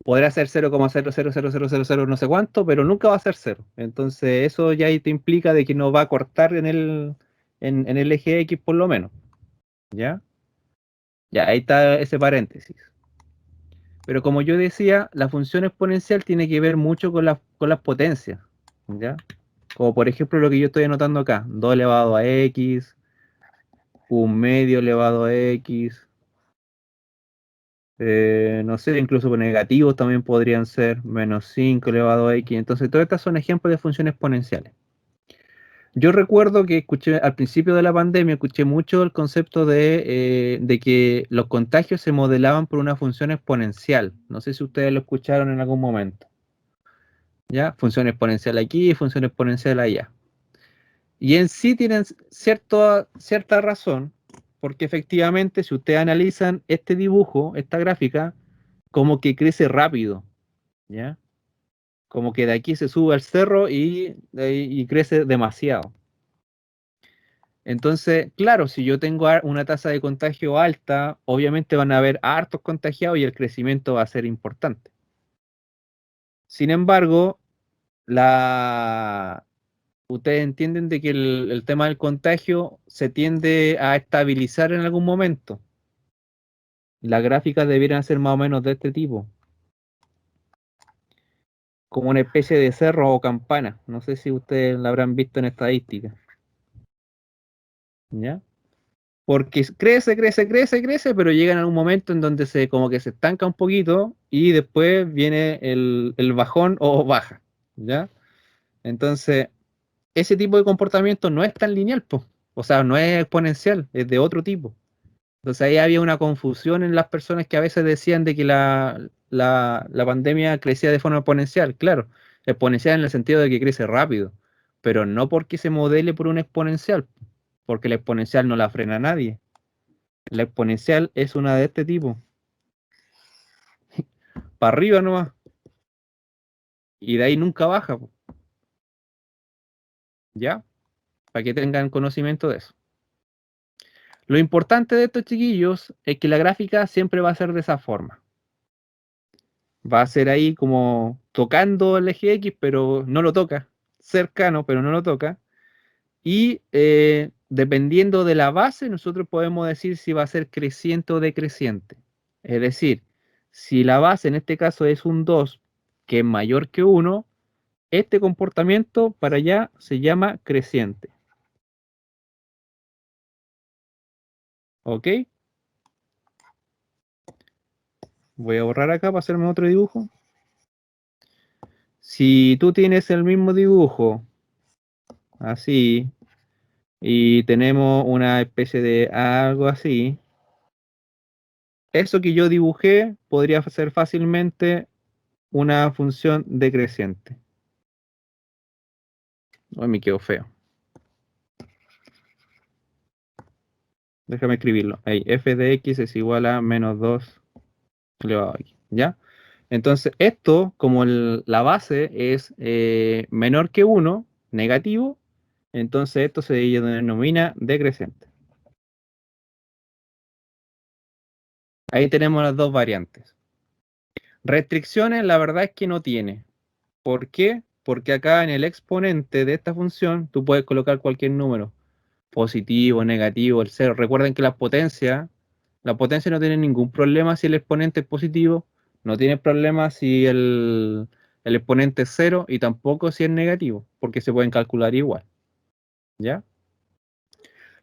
Podrá ser 0,0000000 no sé cuánto, pero nunca va a ser cero. Entonces, eso ya ahí te implica de que no va a cortar en el eje X por lo menos. ¿Ya? Ya, ahí está ese paréntesis. Pero como yo decía, la función exponencial tiene que ver mucho con las potencias. ¿Ya? Como por ejemplo lo que yo estoy anotando acá, 2 elevado a x, 1/2 elevado a x, no sé, incluso negativos también podrían ser, -5 elevado a x. Entonces, todas estas son ejemplos de funciones exponenciales. Yo recuerdo que escuché al principio de la pandemia, escuché mucho el concepto de que los contagios se modelaban por una función exponencial. No sé si ustedes lo escucharon en algún momento. ¿Ya? Función exponencial aquí, función exponencial allá. Y en sí tienen cierta razón, porque efectivamente si ustedes analizan este dibujo, esta gráfica, como que crece rápido, ¿ya? Como que de aquí se sube al cerro y crece demasiado. Entonces, claro, si yo tengo una tasa de contagio alta, obviamente van a haber hartos contagiados y el crecimiento va a ser importante. Sin embargo, ustedes entienden de que el tema del contagio se tiende a estabilizar en algún momento. Las gráficas debieran ser más o menos de este tipo, como una especie de cerro o campana. No sé si ustedes la habrán visto en estadística. ¿Ya? Porque crece, crece, crece, crece, pero llega en algún momento en donde como que se estanca un poquito y después viene el bajón o baja. ¿Ya? Entonces, ese tipo de comportamiento no es tan lineal, po. O sea, no es exponencial, es de otro tipo. Entonces ahí había una confusión en las personas que a veces decían de que la pandemia crecía de forma exponencial. Claro, exponencial en el sentido de que crece rápido, pero no porque se modele por un exponencial, porque la exponencial no la frena nadie. La exponencial es una de este tipo, para arriba nomás, y de ahí nunca baja, po. ¿Ya? Para que tengan conocimiento de eso. Lo importante de estos chiquillos es que la gráfica siempre va a ser de esa forma. Va a ser ahí como tocando el eje X, pero no lo toca. Cercano, pero no lo toca. Y dependiendo de la base, nosotros podemos decir si va a ser creciente o decreciente. Es decir, si la base en este caso es un 2, que es mayor que 1, este comportamiento para allá se llama creciente. ¿Ok? Voy a borrar acá para hacerme otro dibujo. Si tú tienes el mismo dibujo, así, y tenemos una especie de algo así, eso que yo dibujé podría ser fácilmente una función decreciente. Hoy me quedó feo. Déjame escribirlo. Ahí, f de x es igual a -2 elevado a x. ¿Ya? Entonces, esto, como la base es menor que 1, negativo, entonces esto se denomina decreciente. Ahí tenemos las dos variantes. Restricciones, la verdad es que no tiene. ¿Por qué? Porque acá en el exponente de esta función tú puedes colocar cualquier número, positivo, negativo, el cero. Recuerden que la potencia no tiene ningún problema si el exponente es positivo, no tiene problema si el exponente es cero y tampoco si es negativo, porque se pueden calcular igual. ¿Ya?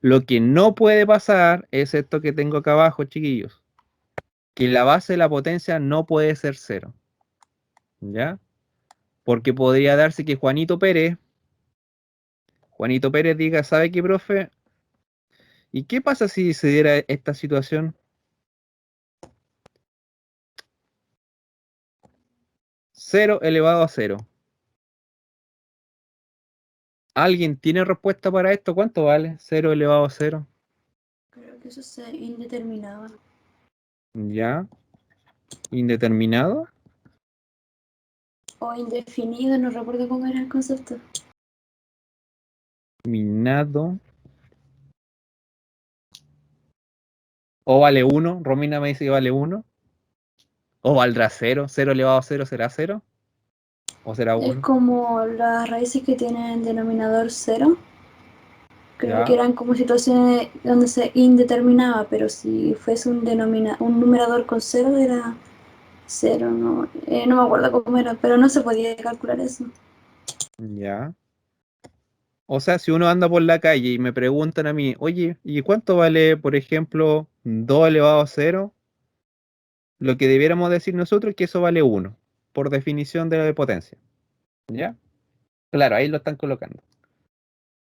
Lo que no puede pasar es esto que tengo acá abajo, chiquillos, que la base de la potencia no puede ser cero. ¿Ya? Porque podría darse que Juanito Pérez diga, ¿sabe qué, profe? ¿Y qué pasa si se diera esta situación? 0 elevado a 0. ¿Alguien tiene respuesta para esto? ¿Cuánto vale 0 elevado a 0?
Creo Eso es indeterminado.
¿Ya? Indeterminado.
O indefinido, no recuerdo cómo era el concepto.
Minado. O vale 1. Romina me dice que vale 1. O valdrá 0. 0 elevado a 0 será 0. O será
Es
1.
como las raíces que tienen denominador cero. Creo
Ya.
que eran como situaciones donde se indeterminaba, pero si fuese un numerador con cero era cero, no, no me acuerdo cómo era, pero no se podía calcular eso.
Ya. O sea, si uno anda por la calle y me preguntan a mí, oye, ¿y cuánto vale, por ejemplo, 2 elevado a 0? Lo que debiéramos decir nosotros es que eso vale 1, por definición de la de potencia. ¿Ya? Claro, ahí lo están colocando.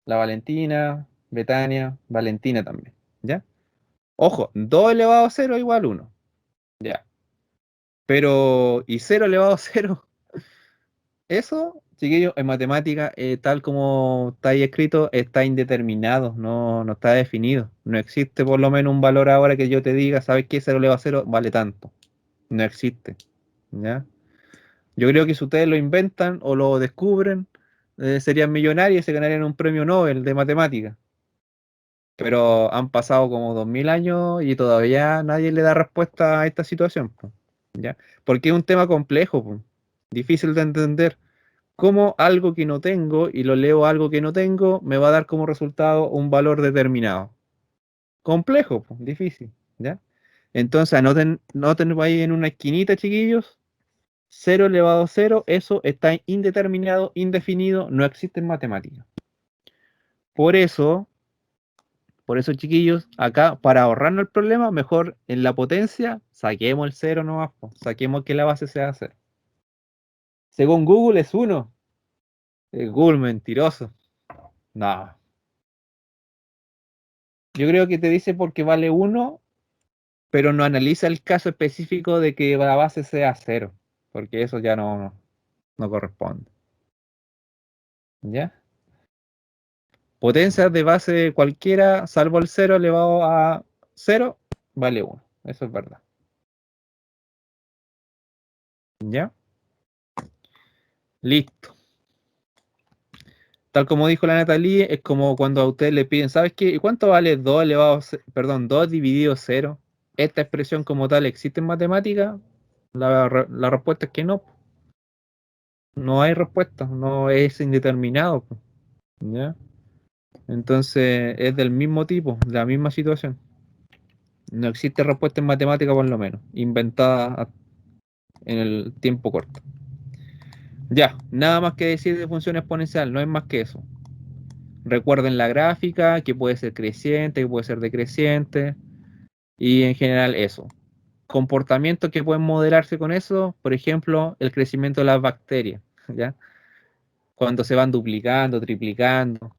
La Valentina, Betania, Valentina también. ¿Ya? Ojo, 2 elevado a 0 igual 1. Ya. Pero, ¿y 0 elevado a 0? Eso, chiquillos, en matemática, tal como está ahí escrito, está indeterminado, no está definido. No existe por lo menos un valor ahora que yo te diga, ¿sabes qué? 0 elevado a 0 vale tanto. No existe. ¿Ya? Yo creo que si ustedes lo inventan o lo descubren, serían millonarios y se ganarían un premio Nobel de matemática. Pero han pasado como 2000 años y todavía nadie le da respuesta a esta situación, po, ¿ya? Porque es un tema complejo, po, difícil de entender. Cómo algo que no tengo y lo leo algo que no tengo me va a dar como resultado un valor determinado. Complejo, po, difícil, ¿ya? Entonces noten ahí en una esquinita, chiquillos, 0 elevado a 0, eso está indeterminado, indefinido, no existe en matemáticas. Por eso, chiquillos, acá, para ahorrarnos el problema, mejor en la potencia, saquemos el 0 nomás, po, saquemos que la base sea 0. Según Google es 1. Google mentiroso. No. Yo creo que te dice porque vale 1, pero no analiza el caso específico de que la base sea 0, porque eso ya no corresponde. ¿Ya? Potencias de base cualquiera, salvo el 0 elevado a 0, vale 1. Eso es verdad. ¿Ya? Listo. Tal como dijo la Natalie, es como cuando a ustedes le piden, ¿sabes qué? ¿Y cuánto vale 2 elevado a perdón, 2 dividido 0? ¿Esta expresión como tal existe en matemática? La respuesta es que no. No hay respuesta, no es indeterminado, po, ¿ya? Entonces es del mismo tipo, de la misma situación. No existe respuesta en matemática por lo menos, inventada en el tiempo corto. Ya, nada más que decir de función exponencial, no es más que eso. Recuerden la gráfica, que puede ser creciente, que puede ser decreciente, y en general eso. Comportamientos que pueden modelarse con eso, por ejemplo, el crecimiento de las bacterias, ¿ya? Cuando se van duplicando, triplicando.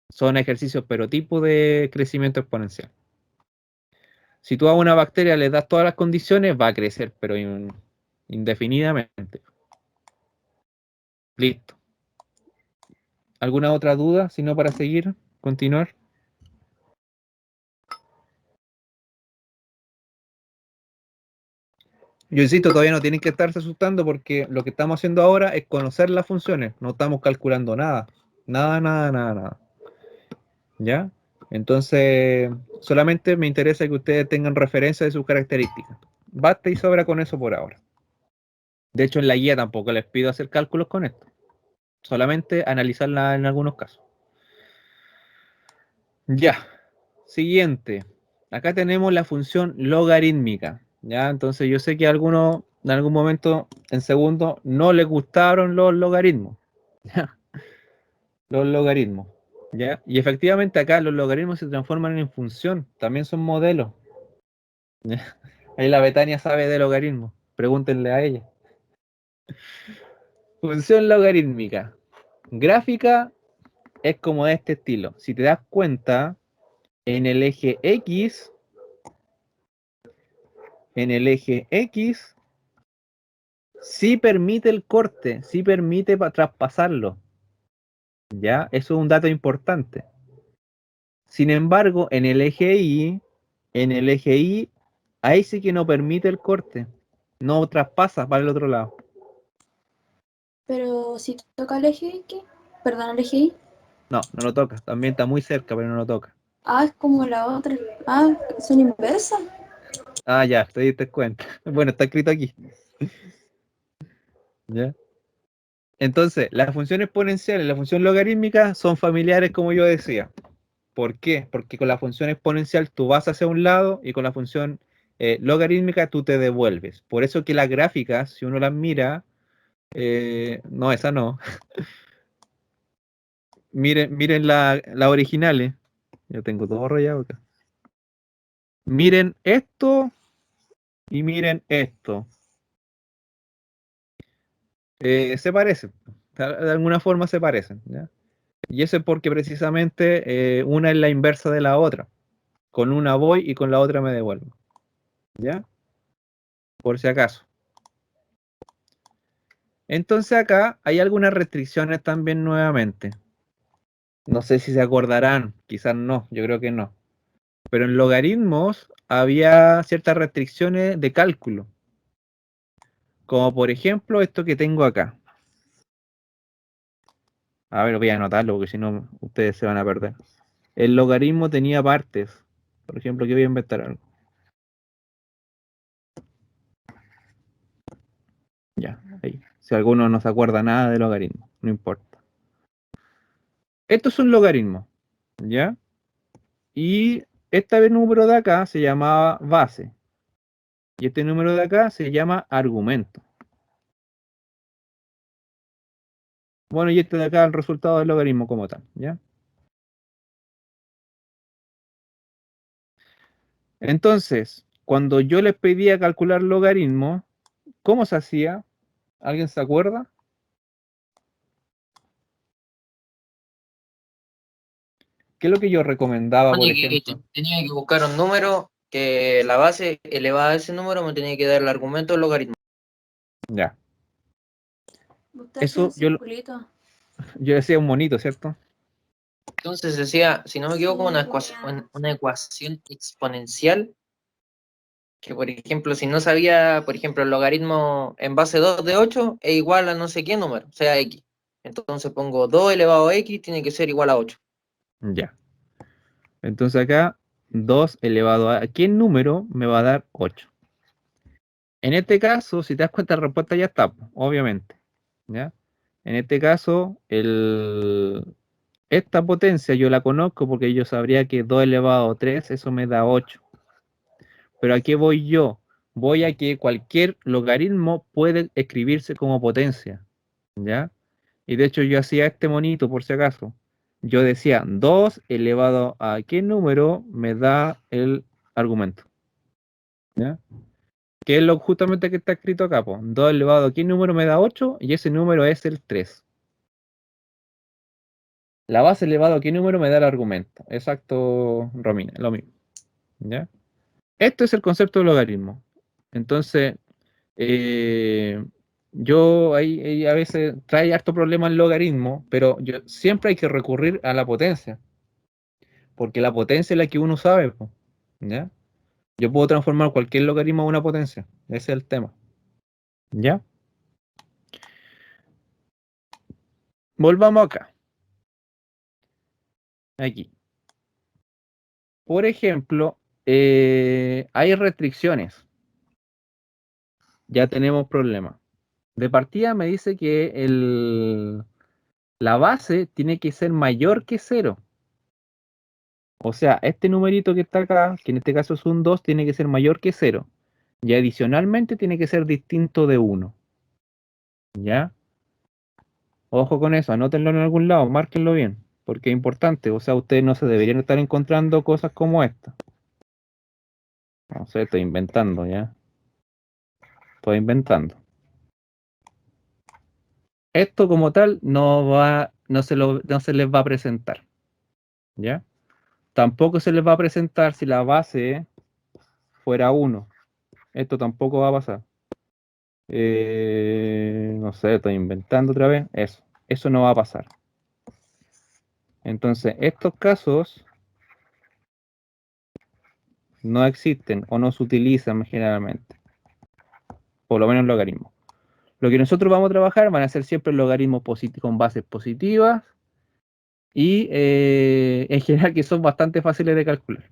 Son ejercicios, pero tipo de crecimiento exponencial. Si tú a una bacteria le das todas las condiciones, va a crecer, pero indefinidamente. Listo. ¿Alguna otra duda? Si no, para seguir, continuar. Yo insisto, todavía no tienen que estarse asustando porque lo que estamos haciendo ahora es conocer las funciones. No estamos calculando nada. Nada. ¿Ya? Entonces, solamente me interesa que ustedes tengan referencia de sus características. Basta y sobra con eso por ahora. De hecho, en la guía tampoco les pido hacer cálculos con esto. Solamente analizarla en algunos casos. Ya. Siguiente. Acá tenemos la función logarítmica. ¿Ya? Entonces yo sé que a algunos en algún momento, en segundo, no les gustaron los logaritmos. ¿Ya? Los logaritmos. ¿Ya? Y efectivamente acá los logaritmos se transforman en función. También son modelos. ¿Ya? Ahí la Betania sabe de logaritmos. Pregúntenle a ella. Función logarítmica. Gráfica es como de este estilo. Si te das cuenta, en el eje X, sí permite el corte, sí permite traspasarlo. ¿Ya? Eso es un dato importante. Sin embargo, en el eje Y, ahí sí que no permite el corte. No traspasa para el otro lado.
Pero si toca el eje X, perdón, el eje Y,
No, no lo toca. También está muy cerca, pero no lo toca.
es como la otra. Ah, son inversas.
Ah, ya, te diste cuenta. Bueno, está escrito aquí. ¿Ya? Entonces, las funciones exponenciales y la función logarítmica son familiares, como yo decía. ¿Por qué? Porque con la función exponencial tú vas hacia un lado y con la función logarítmica tú te devuelves. Por eso que las gráficas, si uno las mira, no, esa no. Miren las originales. Yo tengo todo rayado acá. Miren esto y miren esto. Se parecen. De alguna forma se parecen, ¿ya? Y eso es porque precisamente una es la inversa de la otra. Con una voy y con la otra me devuelvo. ¿Ya? Por si acaso. Entonces acá hay algunas restricciones también nuevamente. No sé si se acordarán, quizás no, yo creo que no. Pero en logaritmos había ciertas restricciones de cálculo. Como por ejemplo esto que tengo acá. A ver, voy a anotarlo porque si no ustedes se van a perder. El logaritmo tenía partes. Por ejemplo, aquí voy a inventar algo. Ya, ahí. Si alguno no se acuerda nada de logaritmo, no importa. Esto es un logaritmo, ¿ya? Y este número de acá se llamaba base. Y este número de acá se llama argumento. Bueno, y este de acá el resultado del logaritmo como tal, ¿ya? Entonces, cuando yo les pedía calcular logaritmo, ¿cómo se hacía? ¿Alguien se acuerda? ¿Qué es lo que yo recomendaba, por
Supone que
ejemplo?
tenía que buscar un número que la base elevada a ese número me tenía que dar el argumento del logaritmo.
Ya.
Usted hacía
Eso
un circulito.
yo decía un monito, ¿cierto?
Entonces decía, si no me equivoco,
Sí, ponía.
una ecuación exponencial, que por ejemplo, si no sabía, por ejemplo, el logaritmo en base 2 de 8 es igual a no sé qué número, o sea, x. Entonces pongo 2 elevado a x tiene que ser igual a 8.
Ya. Entonces acá 2 elevado a... ¿Qué número me va a dar 8? En este caso, si te das cuenta, la respuesta ya está, po, obviamente. ¿Ya? En este caso, esta potencia yo la conozco porque yo sabría que 2 elevado a 3, eso me da 8. Pero ¿a qué voy yo? Voy a que cualquier logaritmo puede escribirse como potencia. ¿Ya? Y de hecho yo hacía este monito por si acaso. Yo decía 2 elevado a qué número me da el argumento. ¿Ya? Que es lo justamente que está escrito acá, po. 2 elevado a qué número me da 8 y ese número es el 3. La base elevado a qué número me da el argumento. Exacto, Romina, lo mismo. ¿Ya? Esto es el concepto de logaritmo. Entonces, eh, yo ahí a veces trae harto problema el logaritmo, pero siempre hay que recurrir a la potencia, porque la potencia es la que uno sabe, po, ¿ya? Yo puedo transformar cualquier logaritmo en una potencia, ese es el tema, ¿ya? Volvamos acá, aquí. Por ejemplo, hay restricciones, ya tenemos problemas. De partida me dice que la base tiene que ser mayor que 0. O sea, este numerito que está acá, que en este caso es un 2, tiene que ser mayor que 0. Y adicionalmente tiene que ser distinto de 1. ¿Ya? Ojo con eso, anótenlo en algún lado, márquenlo bien, porque es importante. O sea, ustedes no se deberían estar encontrando cosas como esta. No sé, estoy inventando, ¿ya? Estoy inventando. Esto como tal no se les va a presentar. ¿Ya? Tampoco se les va a presentar si la base fuera 1. Esto tampoco va a pasar. No sé, estoy inventando otra vez. Eso no va a pasar. Entonces, estos casos no existen o no se utilizan generalmente. Por lo menos logaritmos. Lo que nosotros vamos a trabajar van a ser siempre logaritmos con bases positivas y en general que son bastante fáciles de calcular.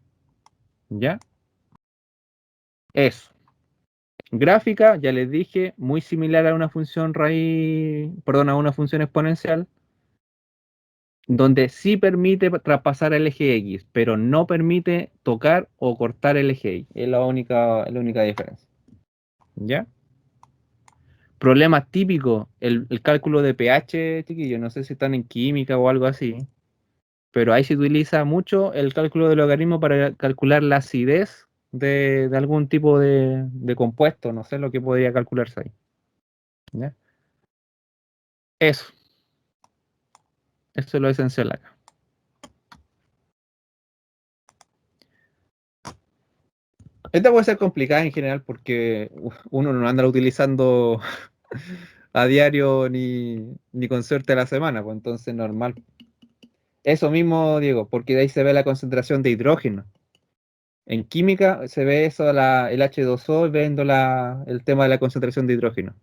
¿Ya? Eso. Gráfica, ya les dije, muy similar a una función raíz, perdón, a una función exponencial, donde sí permite traspasar el eje X, pero no permite tocar o cortar el eje Y. Es la única diferencia. ¿Ya? Problemas típicos, el cálculo de pH, chiquillos, no sé si están en química o algo así, pero ahí se utiliza mucho el cálculo de logaritmo para calcular la acidez de algún tipo de compuesto, no sé lo que podría calcularse ahí. ¿Ya? Eso es lo esencial acá. Esta puede ser complicada en general porque uno no anda utilizando a diario ni con suerte a la semana, pues entonces normal. Eso mismo, Diego, porque de ahí se ve la concentración de hidrógeno. En química se ve eso, el H2O, viendo el tema de la concentración de hidrógeno.